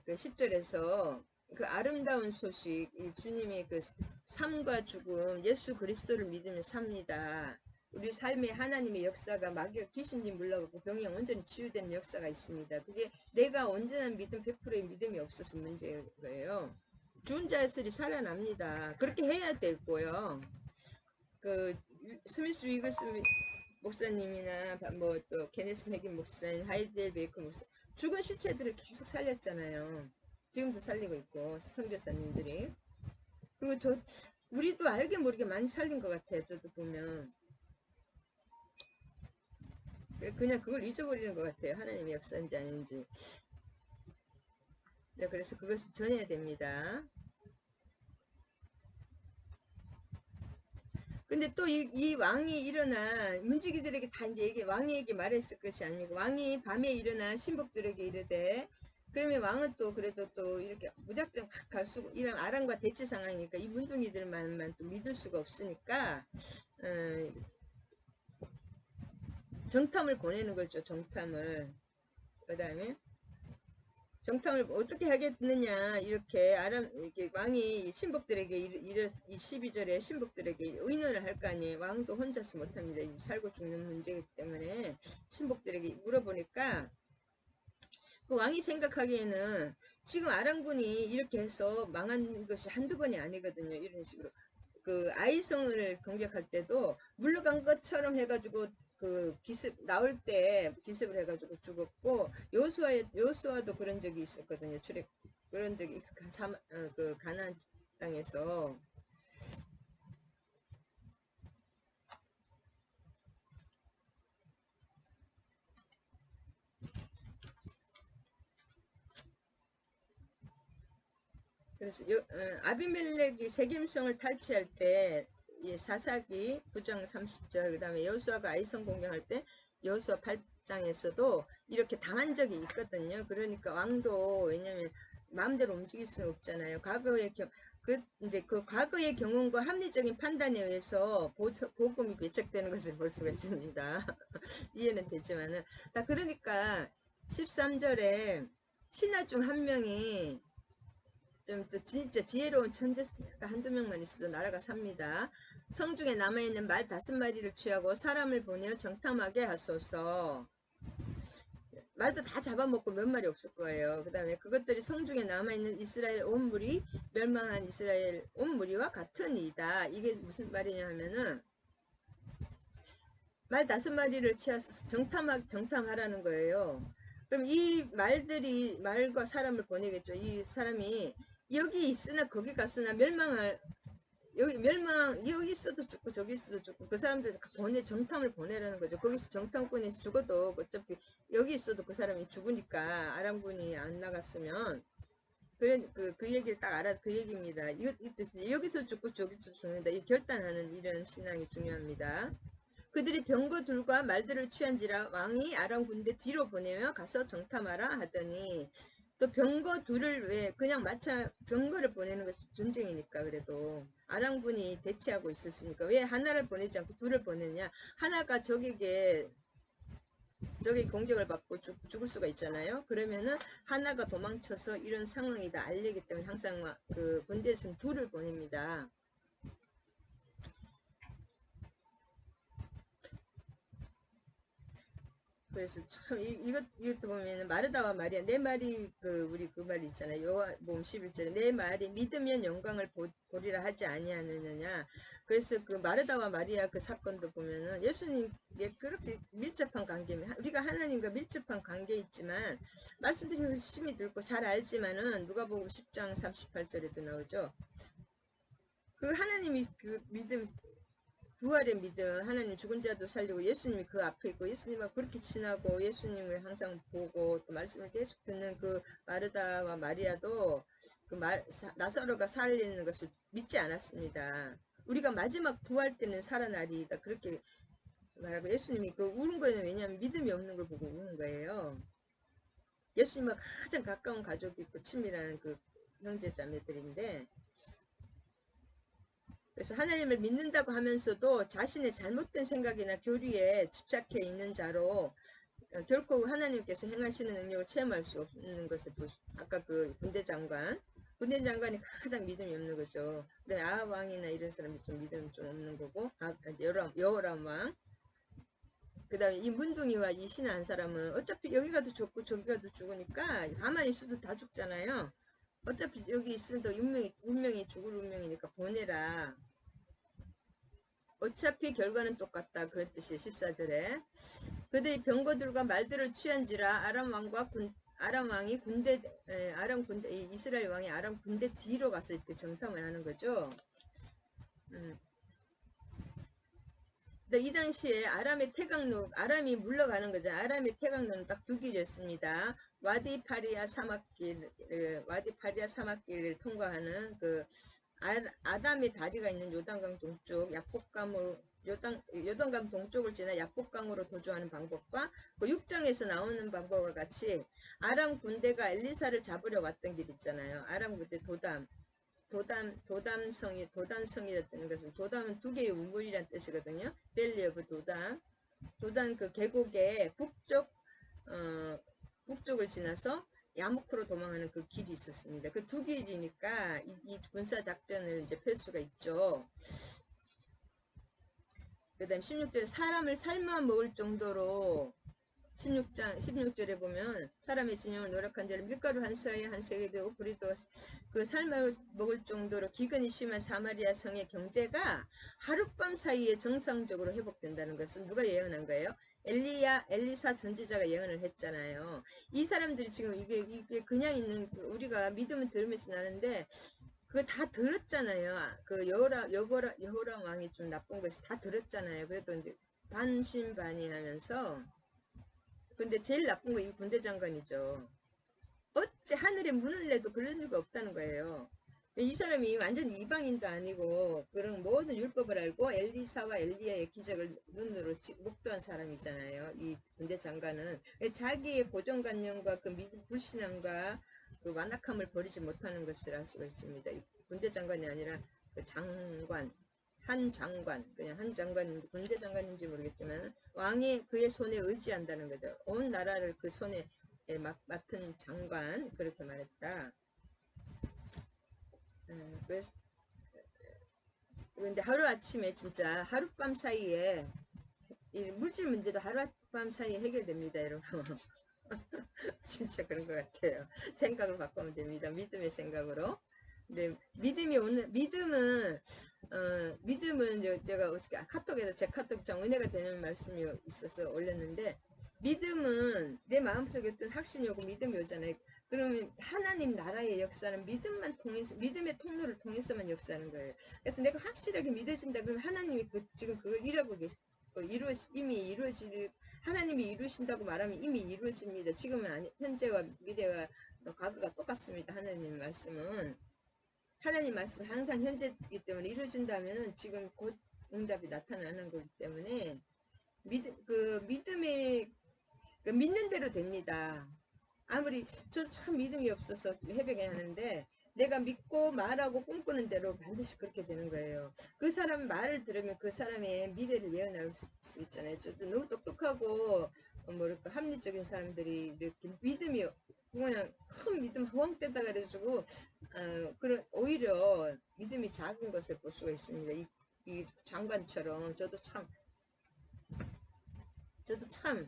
그 10절에서 그 아름다운 소식, 이 주님의 그 삶과 죽음, 예수 그리스도를 믿으면 삽니다. 우리 삶에 하나님의 역사가 마귀가 귀신이 물러가고 병이 온전히 치유되는 역사가 있습니다. 그게 내가 온전한 믿음, 100%의 믿음이 없어서 문제인 거예요. 죽은 자들이 살아납니다. 그렇게 해야 되고요. 그 스미스 위글스 목사님이나 뭐 또 케네스 해긴 목사님, 하이델 베이커 목사, 죽은 시체들을 계속 살렸잖아요. 지금도 살리고 있고 선교사님들이. 그리고 우리도 알게 모르게 많이 살린 것 같아요. 저도 보면 그냥 그걸 잊어버리는 것 같아요. 하나님의 역사인지 아닌지. 네, 그래서 그것을 전해야 됩니다. 근데 또 이 왕이 일어나 문지기들에게 다 이제 왕에게 말했을 것이 아닙니까? 왕이 밤에 일어나 신복들에게 이르되, 그러면 왕은 또 그래도 또 이렇게 무작정 갈 수가, 이런 아람과 대치 상황이니까 이 문둥이들만만 또 믿을 수가 없으니까 정탐을 보내는 거죠. 정탐을. 그 다음에 정탐을 어떻게 하겠느냐, 이렇게 이렇게 왕이 신복들에게 이 12절에 신복들에게 의논을 할 거 아니에요. 왕도 혼자서 못합니다. 이 살고 죽는 문제이기 때문에 신복들에게 물어보니까 그 왕이 생각하기에는 지금 아랑군이 이렇게 해서 망한 것이 한두 번이 아니거든요. 이런 식으로 그 아이성을 공격할 때도 물러간 것처럼 해가지고 그 기습 나올 때 기습을 해가지고 죽었고, 요수아도 그런 적이 있었거든요. 출애 그런 적이 그 가나안 땅에서. 그래서 아비멜렉이 세겜성을 탈취할 때 사사기 9장 30절, 그 다음에 여호수아가 아이성 공격할 때 여호수아 8장에서도 이렇게 당한 적이 있거든요. 그러니까 왕도, 왜냐면 마음대로 움직일 수는 없잖아요. 이제 그 과거의 경험과 합리적인 판단에 의해서 복음이 배척되는 것을 볼 수가 있습니다. 이해는 되지만은. 그러니까 13절에 신하 중 한 명이 좀 진짜 지혜로운 천재가 한두 명만 있어도 나라가 삽니다. 성중에 남아있는 말 5마리를 취하고 사람을 보내어 정탐하게 하소서. 말도 다 잡아먹고 몇 마리 없을 거예요. 그 다음에 그것들이 성중에 남아있는 이스라엘 온 무리, 멸망한 이스라엘 온 무리와 같은 이다. 이게 무슨 말이냐 하면은 말 5마리를 취하소서, 정탐하라는 거예요. 그럼 이 말과 사람을 보내겠죠. 이 사람이 여기 있으나 거기 갔으나 여기 있어도 죽고 저기 있어도 죽고, 그 사람들 정탐을 보내라는 거죠. 거기서 정탐꾼이 죽어도 어차피 여기 있어도 그 사람이 죽으니까, 아람군이 안 나갔으면. 그래, 그 얘기를 딱 그 얘기입니다. 여기서 죽고 저기서 죽는다. 이 결단하는 이런 신앙이 중요합니다. 그들이 병거 둘과 말들을 취한지라 왕이 아람 군대 뒤로 보내며 가서 정탐하라 하더니, 또 병거 둘을 왜 그냥 병거를 보내는 것이 전쟁이니까, 그래도 아람군이 대치하고 있었으니까 왜 하나를 보내지 않고 둘을 보내냐. 하나가 적에게 공격을 받고 죽을 수가 있잖아요. 그러면은 하나가 도망쳐서 이런 상황이다 알리기 때문에 항상 그 군대에서는 둘을 보냅니다. 그래서 참 이것도 보면은 마르다와 마리아, 내 말이 우리 그 말이 있잖아요. 요한복음 11절에 내 말이 믿으면 영광을 보리라 하지 아니하느냐. 그래서 그 마르다와 마리아 그 사건도 보면은 예수님의 그렇게 밀접한 관계, 우리가 하나님과 밀접한 관계에 있지만 말씀도 열심히 듣고 잘 알지만은 누가복음 10장 38절에도 나오죠. 그 하나님이 그 믿음, 부활의 믿음, 하나님 죽은 자도 살리고 예수님이 그 앞에 있고 예수님과 그렇게 친하고 예수님을 항상 보고 또 말씀을 계속 듣는 그 마르다와 마리아도 나사로가 살리는 것을 믿지 않았습니다. 우리가 마지막 부활 때는 살아나리이다 그렇게 말하고, 예수님이 그 우는 거는 왜냐하면 믿음이 없는 걸 보고 우는 거예요. 예수님과 가장 가까운 가족이 있고 친밀한 그 형제 자매들인데, 그래서 하나님을 믿는다고 하면서도 자신의 잘못된 생각이나 교리에 집착해 있는 자로 결코 하나님께서 행하시는 능력을 체험할 수 없는 것을 아까 그 군대 장관 군대 장관이 가장 믿음이 없는 거죠. 그다음에 아합 왕이나 이런 사람이 좀 믿음이 좀 없는 거고, 여호람 왕. 그다음에 이 문둥이와 이 신하 한 사람은 어차피 여기 가도 죽고 저기 가도 죽으니까 가만히 있어도 다 죽잖아요. 어차피 여기 있어도 운명이 죽을 운명이니까 보내라. 어차피 결과는 똑같다. 그랬듯이 14절에 그들이 병거들과 말들을 취한지라 아람 왕이 이스라엘 왕이 아람 군대 뒤로 가서 이렇게 정탐을 하는 거죠. 음. 이 당시에 아람이 물러가는 거죠. 아람의 태강로는 딱 두 길이었습니다. 와디 파리아 사막길을 통과하는 아담의 다리가 있는 요단강 동쪽 요단강 동쪽을 지나 야복강으로 도주하는 방법과 그 6장에서 나오는 방법과 같이 아람 군대가 엘리사를 잡으려 왔던 길 있잖아요. 아람 군대 도단성이라는 것은 도담은 두 개의 우물이란 뜻이거든요. 밸리 오브 도단 그 계곡의 북쪽을 지나서 야무크로 도망하는 그 길이 있었습니다. 그 두 길이니까 이 군사 작전을 이제 펼 수가 있죠. 그 다음 16절에 사람을 삶아 먹을 정도로 16절에 보면 사람의 진영을 노력한 자를 밀가루 한 사에 한 세게 되고 브리도 그 삶아 먹을 정도로 기근이 심한 사마리아 성의 경제가 하룻밤 사이에 정상적으로 회복된다는 것은 누가 예언한 거예요? 엘리사 선지자가 예언을 했잖아요. 이 사람들이 지금 이게 그냥 있는 우리가 믿음을 들으면서 나는데 그거 다 들었잖아요. 그 여호람 왕이 좀 나쁜 것이 다 들었잖아요. 그래도 이제 반신반의하면서 근데 제일 나쁜 거 이 군대 장관이죠. 어째 하늘에 문을 내도 그런 리가 없다는 거예요. 이 사람이 완전 이방인도 아니고 그런 모든 율법을 알고 엘리사와 엘리야의 기적을 눈으로 목도한 사람이잖아요. 이 군대 장관은 자기의 고정관념과 그 불신앙과 그 완악함을 버리지 못하는 것을 알 수가 있습니다. 이 군대 장관이 아니라 그 한 장관, 그냥 한 장관인지 군대 장관인지 모르겠지만 왕이 그의 손에 의지한다는 거죠. 온 나라를 그 손에 맡은 장관 그렇게 말했다. 그래서 근데 하루아침에 진짜 하룻밤 사이에 이 물질 문제도 하룻밤 사이에 해결됩니다, 여러분. 진짜 그런 것 같아요. 생각을 바꾸면 됩니다. 믿음의 생각으로. 근데 믿음은 제가 어저께 카톡에서 제 카톡장 은혜가 되는 말씀이 있어서 올렸는데 믿음은 내 마음속에 어떤 확신이 오고 믿음이 오잖아요. 그러면 하나님 나라의 역사는 믿음의 통로를 통해서만 역사하는 거예요. 그래서 내가 확실하게 믿어진다 그러면 하나님이 지금 그걸 일하고 계시 이미 이루어질 하나님이 이루신다고 말하면 이미 이루어집니다. 지금은 현재와 미래와 과거가 똑같습니다. 하나님 말씀은 하나님 말씀 항상 현재이기 때문에 이루어진다면은 지금 곧 응답이 나타나는 거기 때문에 믿음의 믿는 대로 됩니다. 아무리 저도 참 믿음이 없어서 해병해 하는데 내가 믿고 말하고 꿈꾸는 대로 반드시 그렇게 되는 거예요. 그 사람 말을 들으면 그 사람의 미래를 예언할 수 있잖아요. 저도 너무 똑똑하고 뭐랄까 합리적인 사람들이 이렇게 믿음이 그냥 큰 믿음 허황되다 그래가지고 오히려 믿음이 작은 것을 볼 수가 있습니다. 이 장관처럼 저도 참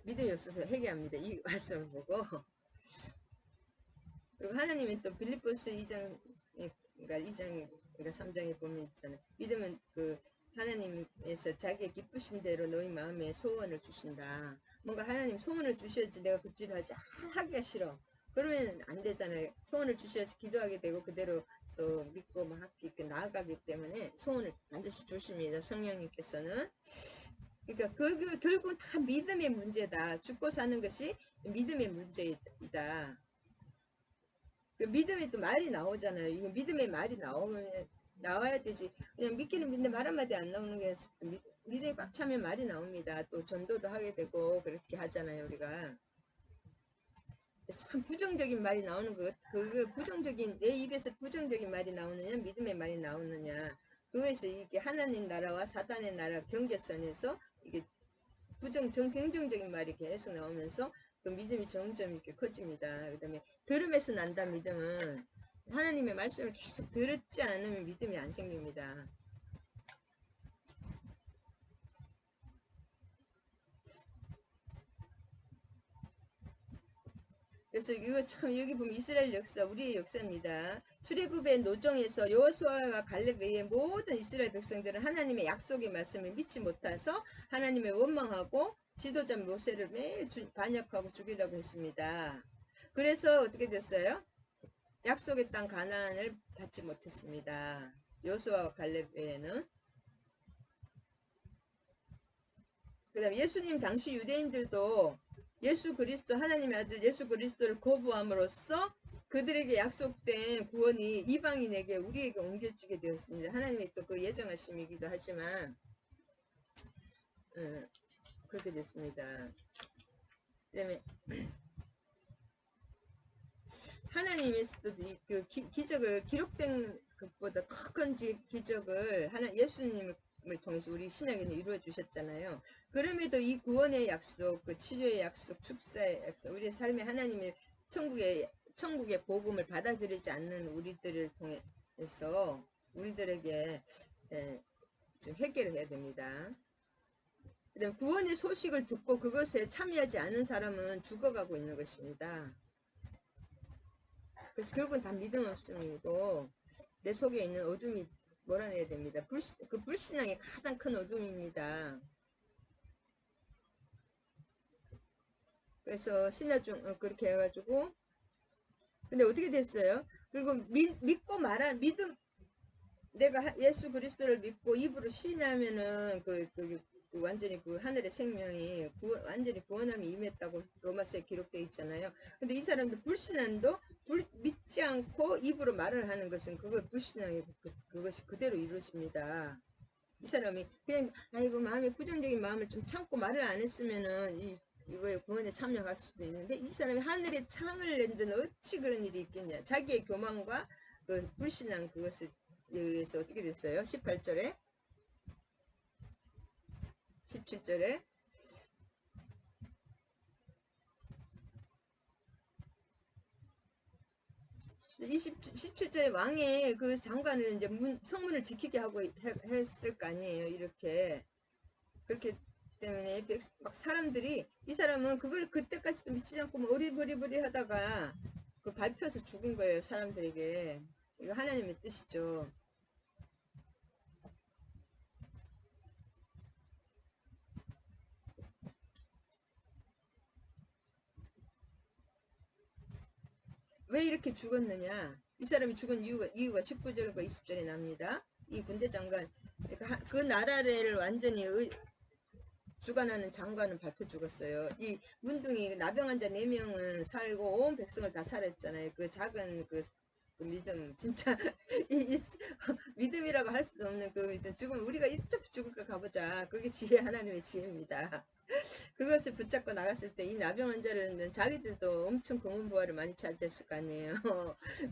믿음이 없어서 회개합니다. 이 말씀을 보고. 그리고 하나님이 또 빌립보스 2장, 그러니까 2장, 그러니까 3장에 보면 있잖아요. 믿음은 하나님에서 자기의 기쁘신 대로 너희 마음에 소원을 주신다. 뭔가 하나님 소원을 주셔야지 내가 그 일을 하기가 싫어. 그러면 안 되잖아요. 소원을 주셔야지 기도하게 되고 그대로 또 믿고 막 이렇게 나아가기 때문에 소원을 반드시 주십니다. 성령님께서는. 그러니까 결국 다 믿음의 문제다. 죽고 사는 것이 믿음의 문제이다. 그 믿음의 또 말이 나오잖아요. 이게 믿음의 말이 나와야 되지. 그냥 믿기는 믿는데 말 한마디 안 나오는 게 믿음이 꽉 차면 말이 나옵니다. 또 전도도 하게 되고 그렇게 하잖아요, 우리가. 참 부정적인 말이 나오는 내 입에서 부정적인 말이 나오느냐, 믿음의 말이 나오느냐. 그것이 이게 하나님 나라와 사단의 나라 경계선에서 이게 긍정적인 말이 계속 나오면서 그 믿음이 점점 이렇게 커집니다. 그 다음에 들음에서 난다 믿음은 하나님의 말씀을 계속 들었지 않으면 믿음이 안 생깁니다. 그래서 이거 참 여기 보면 이스라엘 역사, 우리의 역사입니다. 출애굽의 노정에서 여호수아와 갈렙 외의 모든 이스라엘 백성들은 하나님의 약속의 말씀을 믿지 못해서 하나님의 원망하고 지도자 모세를 매일 반역하고 죽이려고 했습니다. 그래서 어떻게 됐어요? 약속의 땅 가나안을 받지 못했습니다. 여호수아와 갈렙 외에는. 그 다음에 예수님 당시 유대인들도 예수 그리스도 하나님의 아들 예수 그리스도를 거부함으로써 그들에게 약속된 구원이 이방인에게 우리에게 옮겨지게 되었습니다. 하나님의 또 그 예정하심이기도 하지만 그렇게 됐습니다. 그 다음에 하나님에서도 그 기적을 기록된 것보다 큰 기적을 예수님을 통해서 우리 신약에는 이루어 주셨잖아요. 그럼에도 이 구원의 약속, 그 치료의 약속, 축사의 약속, 우리의 삶에 하나님의 천국의 복음을 받아들이지 않는 우리들을 통해서 우리들에게 좀 회개를 해야 됩니다. 그다음 구원의 소식을 듣고 그것에 참여하지 않은 사람은 죽어가고 있는 것입니다. 그래서 결국은 다 믿음 없음이고 내 속에 있는 어둠이 몰아내야 됩니다. 그 불신앙이 가장 큰 어둠입니다. 그래서 신화중 그렇게 해가지고 근데 어떻게 됐어요? 그리고 믿고 말한 믿음 내가 예수 그리스도를 믿고 입으로 시인하면은 완전히 그 하늘의 생명이 완전히 구원함이 임했다고 로마서에 기록되어 있잖아요. 근데 이 사람도 불신앙도 믿지 않고 입으로 말을 하는 것은 그걸 불신앙이 그것이 그대로 이루어집니다. 이 사람이 그냥 아이고 마음에 부정적인 마음을 좀 참고 말을 안 했으면은 이거에 구원에 참여할 수도 있는데 이 사람이 하늘에 창을 낸 데는 어찌 그런 일이 있겠냐. 자기의 교만과 그 불신앙 그것을 의해서 어떻게 됐어요? 18절에 17절에 17절에 왕의 그 장관을 이제 성문을 지키게 하고 했을 거 아니에요. 이렇게 그렇기 때문에 막 사람들이 이 사람은 그걸 그때까지도 믿지 않고 뭐 어리버리버리 하다가 그 밟혀서 죽은 거예요. 사람들에게. 이거 하나님의 뜻이죠. 왜 이렇게 죽었느냐? 이 사람이 죽은 이유가 19절과 20절에 납니다. 이 군대 장관, 그러니까 그 나라를 완전히 주관하는 장관은 밟혀 죽었어요. 이 문둥이 나병 환자 4명은 살고 온 백성을 다 살했잖아요. 그 작은 그 믿음 진짜 믿음이라고 할 수 없는 그 믿음 죽으면 우리가 이쪽 죽을까 가보자. 그게 지혜 하나님의 지혜입니다. 그것을 붙잡고 나갔을 때 이 나병 환자는 자기들도 엄청 검은보화를 많이 차지했을 거 아니에요.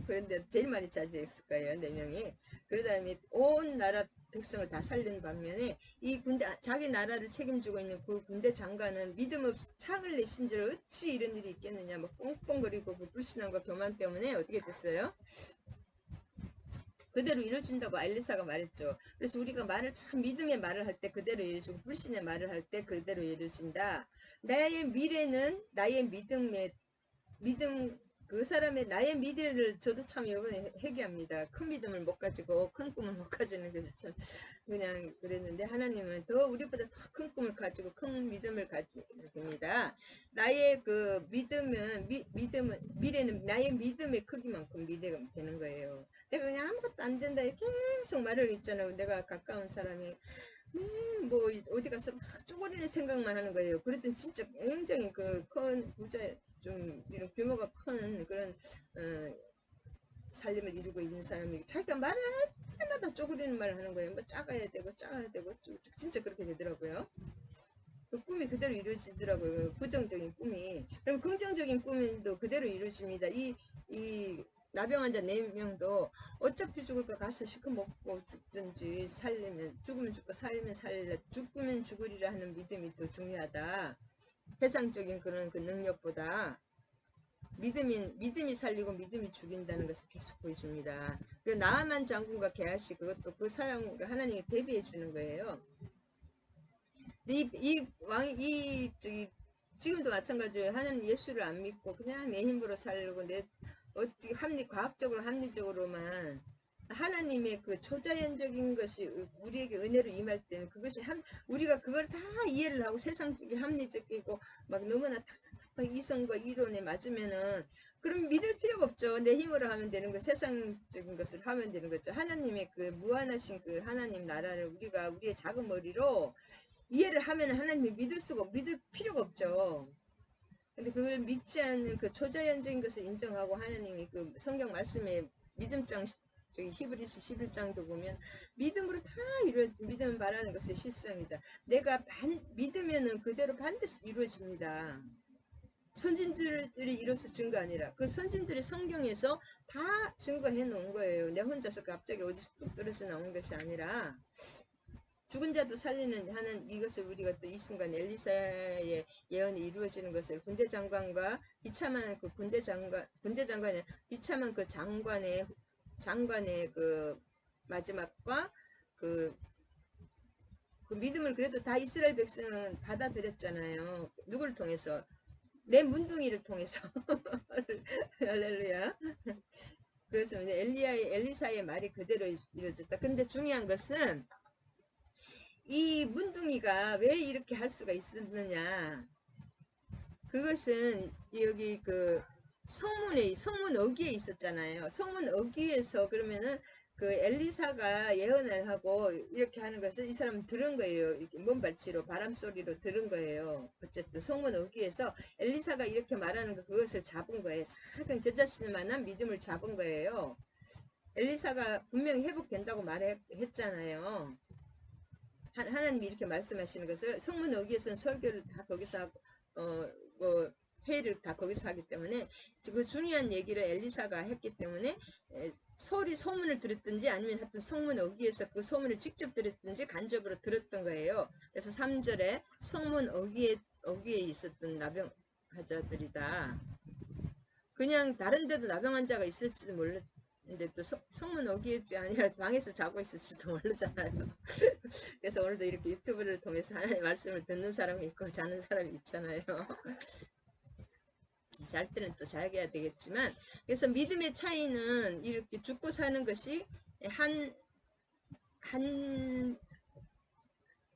그런데 제일 많이 차지했을 거예요. 4명이. 그 다음에 온 나라 백성을 다 살린 반면에 이 군대 자기 나라를 책임지고 있는 그 군대 장관은 믿음 없이 창을 내신 줄 어찌 이런 일이 있겠느냐 뭐 뻥뻥거리고 그 불신함과 교만 때문에 어떻게 됐어요? 그대로 이루어진다고 엘리사가 말했죠. 그래서 우리가 말을 참 믿음의 말을 할 때 그대로 이루어지고 불신의 말을 할 때 그대로 이루어진다. 나의 미래는 나의 믿음 그 사람의 나의 미래를 저도 참 이번에 회개합니다. 큰 믿음을 못 가지고 큰 꿈을 못 가지는 것이 참 그냥 그랬는데 하나님은 더 우리보다 더 큰 꿈을 가지고 큰 믿음을 가지십니다. 나의 그 믿음은 미래는 나의 믿음의 크기만큼 미래가 되는 거예요. 내가 그냥 아무것도 안 된다 계속 말을 했잖아요. 내가 가까운 사람이 뭐 어디 가서 막 쪼그리는 생각만 하는 거예요. 그랬더니 진짜 굉장히 그 큰 부자 좀 이런 규모가 큰 그런 어, 살림을 이루고 있는 사람이 자기가 말을 할 때마다 쪼그리는 말을 하는 거예요. 뭐 작아야 되고 진짜 그렇게 되더라고요. 그 꿈이 그대로 이루어지더라고요. 부정적인 꿈이. 그럼 긍정적인 꿈도 그대로 이루어집니다. 이 나병 환자 4명도 어차피 죽을 거 가서 시커 먹고 죽든지 살리면 죽으면 죽고 살리면 살려 죽으면 죽으리라 하는 믿음이 더 중요하다. 세상적인 그런 그 능력보다 믿음이 살리고 믿음이 죽인다는 것을 계속 보여줍니다. 그 나아만 장군과 게하시 그것도 그 사람 하나님이 대비해 주는 거예요. 이 왕이 저기 지금도 마찬가지예요. 하나님 예수를 안 믿고 그냥 내 힘으로 살려고 내 어떻게 과학적으로 합리적으로만 하나님의 그 초자연적인 것이 우리에게 은혜로 임할 때는 그것이 우리가 그걸 다 이해를 하고 세상적인 합리적이고 막 너무나 탁탁탁 이성과 이론에 맞으면은 그럼 믿을 필요가 없죠. 내 힘으로 하면 되는 거 세상적인 것을 하면 되는 거죠. 하나님의 그 무한하신 그 하나님 나라를 우리가 우리의 작은 머리로 이해를 하면 하나님을 믿을 필요가 없죠. 근데 그걸 믿지 않는 그 초자연적인 것을 인정하고 하나님이 그 성경 말씀에 믿음장 저기 히브리서 11장도 보면 믿음으로 다 믿음을 말하는 것이 실성이다. 내가 믿으면은 그대로 반드시 이루어집니다. 선진들이 이뤄서 증거 아니라 그 선진들이 성경에서 다 증거해 놓은 거예요. 내 혼자서 갑자기 어디서 뚝 떨어져 나온 것이 아니라 죽은 자도 살리는 하는 이것을 우리가 또 이 순간 엘리사의 예언이 이루어지는 것을 군대 장관과 비참한 그 군대 장관의 비참한 그 장관의 그 마지막과 그 믿음을 그래도 다 이스라엘 백성은 받아들였잖아요. 누구를 통해서? 내 문둥이를 통해서. 할렐루야. 그래서 엘리사의 말이 그대로 이루어졌다. 근데 중요한 것은 이 문둥이가 왜 이렇게 할 수가 있었느냐. 그것은 여기 그 성문 어귀에 있었잖아요. 성문 어귀에서 그러면은 그 엘리사가 예언을 하고 이렇게 하는 것을 이 사람은 들은 거예요. 이렇게 먼발치로 바람 소리로 들은 거예요. 어쨌든 성문 어귀에서 엘리사가 이렇게 말하는 거 그것을 잡은 거예요. 작은 겨자씨만한 믿음을 잡은 거예요. 엘리사가 분명히 회복된다고 말했잖아요. 하나님이 이렇게 말씀하시는 것을 성문 어귀에서는 설교를 다 거기서 하고 뭐 회의를 다 거기서 하기 때문에 그 중요한 얘기를 엘리사가 했기 때문에 소문을 들었든지 아니면 하여튼 성문 어귀에서 그 소문을 직접 들었든지 간접으로 들었던 거예요. 그래서 3절에 성문 어귀에 있었던 나병환자들이다. 그냥 다른 데도 나병환자가 있을지도 몰랐는데 또 성문 어귀에 아니라 방에서 자고 있을지도 모르잖아요. 그래서 오늘도 이렇게 유튜브를 통해서 하나님의 말씀을 듣는 사람이 있고 자는 사람이 있잖아요. 잘 때는 또 자야 되겠지만 그래서 믿음의 차이는 이렇게 죽고 사는 것이 한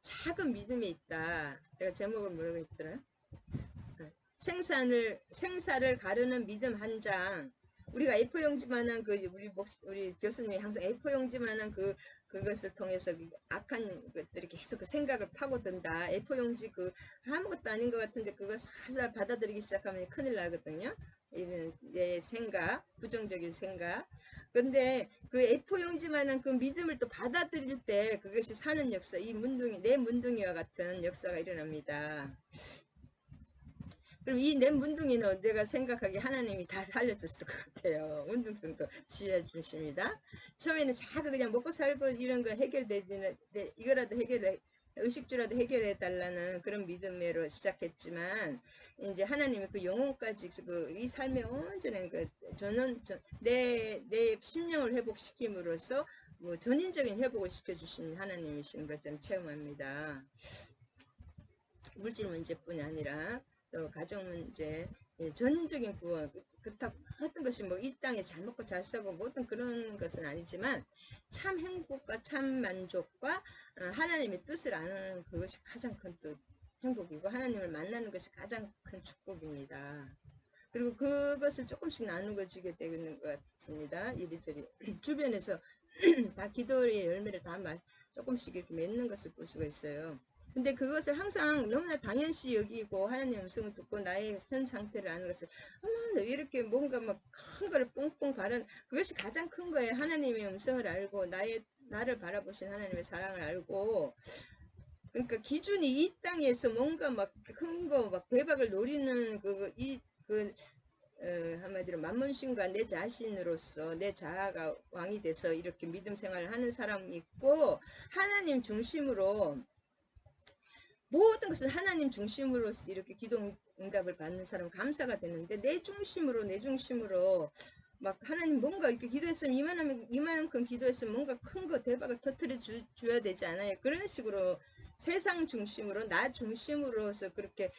작은 믿음에 있다. 제가 제목을 뭐라고 했더라? 생사를 가르는 믿음 한 장. 우리가 A4 용지만한 그 우리 교수님이 항상 A4 용지만한 그것을 통해서 악한 것들이 계속 그 생각을 파고든다. A4 용지 그 아무것도 아닌 것 같은데 그거 살살 받아들이기 시작하면 큰일 나거든요. 내 생각, 부정적인 생각. 근데 그 A4 용지만한 그 믿음을 또 받아들일 때 그것이 사는 역사, 내 문둥이와 같은 역사가 일어납니다. 그럼 이 내 문둥이는 내가 생각하기에 하나님이 다 살려줬을 것 같아요. 문둥병도 치유해 주십니다. 처음에는 자꾸 그냥 먹고 살고 이런 거 해결되지는 이거라도 의식주라도 해결해 달라는 그런 믿음으로 시작했지만 이제 하나님이 그 영혼까지 이 삶의 온전한 내 심령을 회복시킴으로써 뭐 전인적인 회복을 시켜주시는 하나님이신 걸 저는 체험합니다. 물질 문제뿐이 아니라 또 가정 문제, 전인적인 구원, 그렇다고 어떤 것이 뭐 이 땅에 잘 먹고 잘 살고 모든 그런 것은 아니지만 참 행복과 참 만족과 하나님의 뜻을 아는 그것이 가장 큰 또 행복이고 하나님을 만나는 것이 가장 큰 축복입니다. 그리고 그것을 조금씩 나누어지게 되는 것 같습니다. 이리저리 주변에서 다 기도의 열매를 다 조금씩 이렇게 맺는 것을 볼 수가 있어요. 근데 그것을 항상 너무나 당연시 여기고 하나님의 음성을 듣고 나의 현 상태를 아는 것을 왜 이렇게 뭔가 막 큰 거를 뻥뻥 바른 그것이 가장 큰 거예요. 하나님의 음성을 알고 나를 바라보신 하나님의 사랑을 알고 그러니까 기준이 이 땅에서 뭔가 막 큰 거 막 대박을 노리는 한마디로 만문신과 내 자신으로서 내 자아가 왕이 돼서 이렇게 믿음 생활을 하는 사람이 있고 하나님 중심으로 모든 것을 하나님 중심으로 이렇게 응답을 받는 사람 감사가 되는데 내 중심으로 막 하나님 뭔가 이렇게 기도했으면 이만큼 기도했으면 뭔가 큰 거 대박을 터뜨려 줘야 되지 않아요? 그런 식으로 세상 중심으로 나 중심으로서 그렇게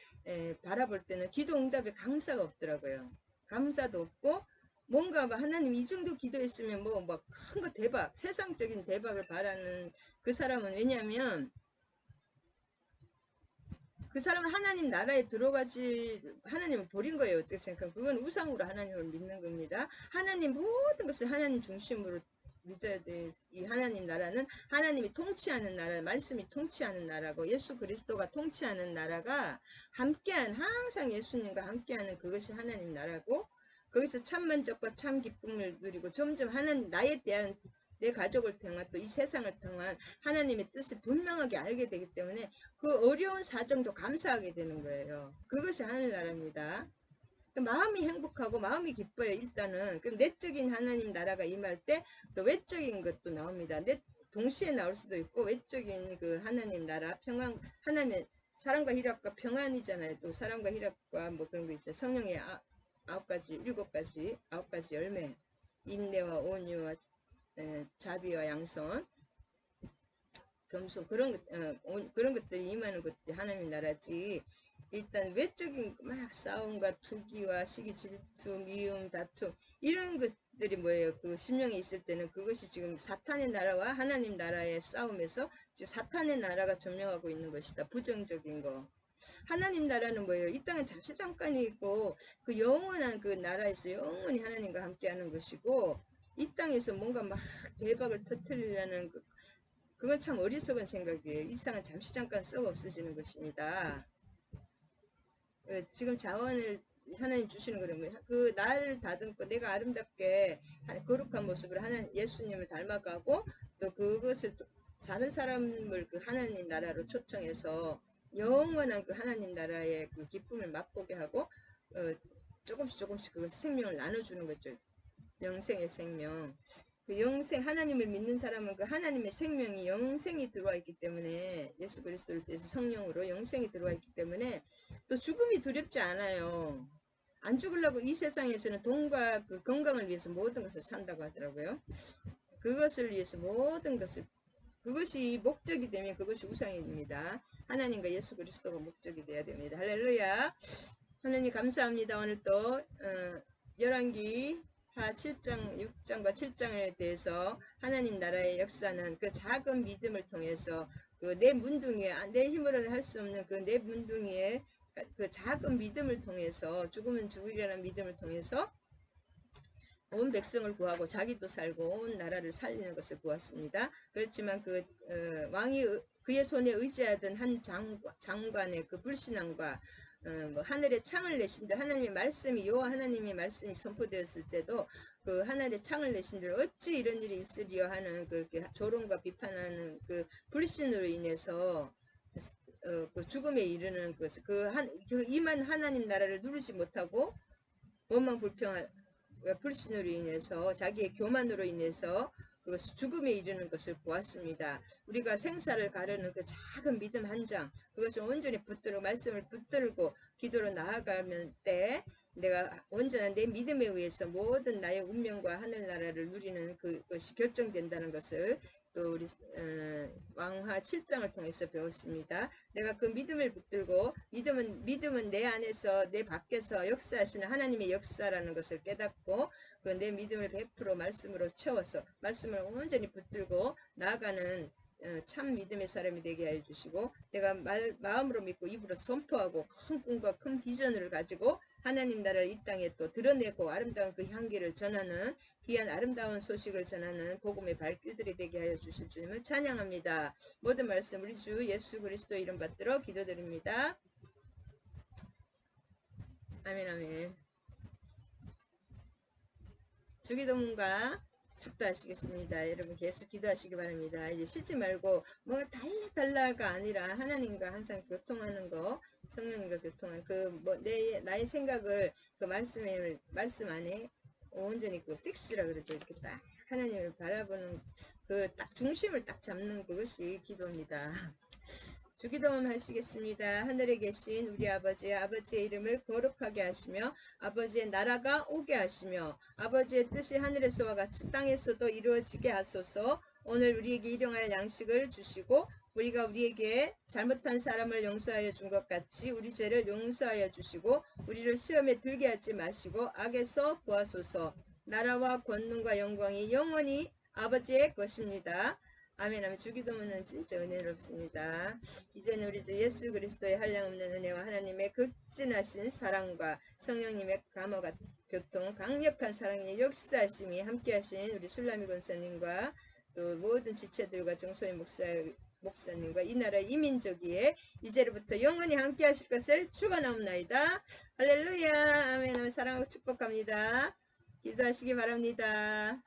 바라볼 때는 기도 응답에 감사가 없더라고요. 감사도 없고 뭔가 막 하나님 이 정도 기도했으면 뭐 막 큰 거 대박 세상적인 대박을 바라는 그 사람은 왜냐하면 그 사람은 하나님 나라에 들어가지 하나님을 버린 거예요. 어떻게 생각하면 그건 우상으로 하나님을 믿는 겁니다. 하나님 모든 것을 하나님 중심으로 믿어야 돼. 이 하나님 나라는 하나님이 통치하는 나라, 말씀이 통치하는 나라고 예수 그리스도가 통치하는 나라가 함께한 항상 예수님과 함께하는 그것이 하나님 나라고 거기서 참 만족과 참 기쁨을 누리고 점점 하나님 나에 대한 내 가족을 통한 또 이 세상을 통한 하나님의 뜻을 분명하게 알게 되기 때문에 그 어려운 사정도 감사하게 되는 거예요. 그것이 하늘나라입니다. 마음이 행복하고 마음이 기뻐요. 일단은 그럼 내적인 하나님 나라가 임할 때 또 외적인 것도 나옵니다. 동시에 나올 수도 있고 외적인 그 하나님 나라 평안 하나님의 사랑과 희락과 평안이잖아요. 또 사랑과 희락과 뭐 그런 거 있죠. 성령의 아홉 가지 열매 인내와 온유와 자비와 양선 겸손 그런 것들이 임하는 것들이 하나님 나라지. 일단 외적인 막 싸움과 투기와 시기 질투 미움 다툼 이런 것들이 뭐예요? 그 심령에 있을 때는 그것이 지금 사탄의 나라와 하나님 나라의 싸움에서 지금 사탄의 나라가 점령하고 있는 것이다. 부정적인 거. 하나님 나라는 뭐예요? 이 땅은 잠시 잠깐이고 그 영원한 그 나라에서 영원히 하나님과 함께하는 것이고 이 땅에서 뭔가 막 대박을 터뜨리려는 그건 참 어리석은 생각이에요. 이 땅은 잠시 잠깐 썩어 없어지는 것입니다. 지금 자원을 하나님 주시는 거라면 그 나를 다듬고 내가 아름답게 거룩한 모습으로 하나님 예수님을 닮아가고 또 그것을 또 다른 사람을 그 하나님 나라로 초청해서 영원한 그 하나님 나라의 그 기쁨을 맛보게 하고 조금씩 그 생명을 나눠주는 거죠. 영생의 생명. 그 영생 하나님을 믿는 사람은 그 하나님의 생명이 영생이 들어와 있기 때문에 예수 그리스도를 통해서 성령으로 영생이 들어와 있기 때문에 또 죽음이 두렵지 않아요. 안 죽으려고 이 세상에서는 돈과 그 건강을 위해서 모든 것을 산다고 하더라고요. 그것을 위해서 모든 것을 그것이 목적이 되면 그것이 우상입니다. 하나님과 예수 그리스도가 목적이 돼야 됩니다. 할렐루야. 하나님 감사합니다. 오늘 또 열왕기 하 7장, 6장과 7장에 대해서 하나님 나라의 역사는 그 작은 믿음을 통해서 그 내 문둥이에 내 힘으로는 할 수 없는 그 내 문둥이에 그 작은 믿음을 통해서 죽으면 죽으리라는 믿음을 통해서 온 백성을 구하고 자기도 살고 온 나라를 살리는 것을 보았습니다. 그렇지만 그 왕이 그의 손에 의지하던 한 장관의 그 불신앙과 뭐 하늘에 창을 내신들 하나님의 말씀이 여호와 하나님의 말씀이 선포되었을 때도 그 하늘에 창을 내신들 어찌 이런 일이 있으리요 하는 그렇게 조롱과 비판하는 그 불신으로 인해서 그 죽음에 이르는 것을 그 임한 하나님 나라를 누리지 못하고 원망 불평한 불신으로 인해서 자기의 교만으로 인해서 그것이 죽음에 이르는 것을 보았습니다. 우리가 생사를 가르는 그 작은 믿음 한 장, 그것을 온전히 붙들고 말씀을 붙들고 기도로 나아가면 때 내가 온전한 내 믿음에 의해서 모든 나의 운명과 하늘나라를 누리는 그것이 결정된다는 것을 또 우리 왕하 7장을 통해서 배웠습니다. 내가 그 믿음을 붙들고 믿음은 내 안에서 내 밖에서 역사하시는 하나님의 역사라는 것을 깨닫고 그 내 믿음을 100% 말씀으로 채워서 말씀을 온전히 붙들고 나아가는 참 믿음의 사람이 되게 하여 주시고 내가 마음으로 믿고 입으로 선포하고 큰 꿈과 큰 비전을 가지고 하나님 나라를 이 땅에 또 드러내고 아름다운 그 향기를 전하는 귀한 아름다운 소식을 전하는 복음의 발길들이 되게 하여 주실 주님을 찬양합니다. 모든 말씀 우리 주 예수 그리스도 이름 받들어 기도드립니다. 아멘 아멘. 주기도문과 축도하시겠습니다. 여러분 계속 기도하시기 바랍니다. 이제 쉬지 말고 뭐 달라가 아니라 하나님과 항상 교통하는 거, 성령님과 교통하는 그 뭐 나의 생각을 그 말씀 안에 온전히 그 픽스라 그러죠. 이렇게 딱 하나님을 바라보는 그 딱 중심을 딱 잡는 그것이 기도입니다. 주기도문 하시겠습니다. 하늘에 계신 우리 아버지, 아버지의 이름을 거룩하게 하시며 아버지의 나라가 오게 하시며 아버지의 뜻이 하늘에서와 같이 땅에서도 이루어지게 하소서. 오늘 우리에게 일용할 양식을 주시고 우리가 우리에게 잘못한 사람을 용서하여 준 것 같이 우리 죄를 용서하여 주시고 우리를 시험에 들게 하지 마시고 악에서 구하소서. 나라와 권능과 영광이 영원히 아버지의 것입니다. 아멘. 아멘. 주기도문은 진짜 은혜롭습니다. 이제는 우리 주 예수 그리스도의 한량없는 은혜와 하나님의 극진하신 사랑과 성령님의 감화가 교통 강력한 사랑의 역사하심이 함께하신 우리 술라미 권사님과 또 모든 지체들과 정소희 목사님과 이 나라 이민족이에 이제로부터 영원히 함께하실 것을 축원하옵나이다. 할렐루야. 아멘. 아멘. 사랑하고 축복합니다. 기도하시기 바랍니다.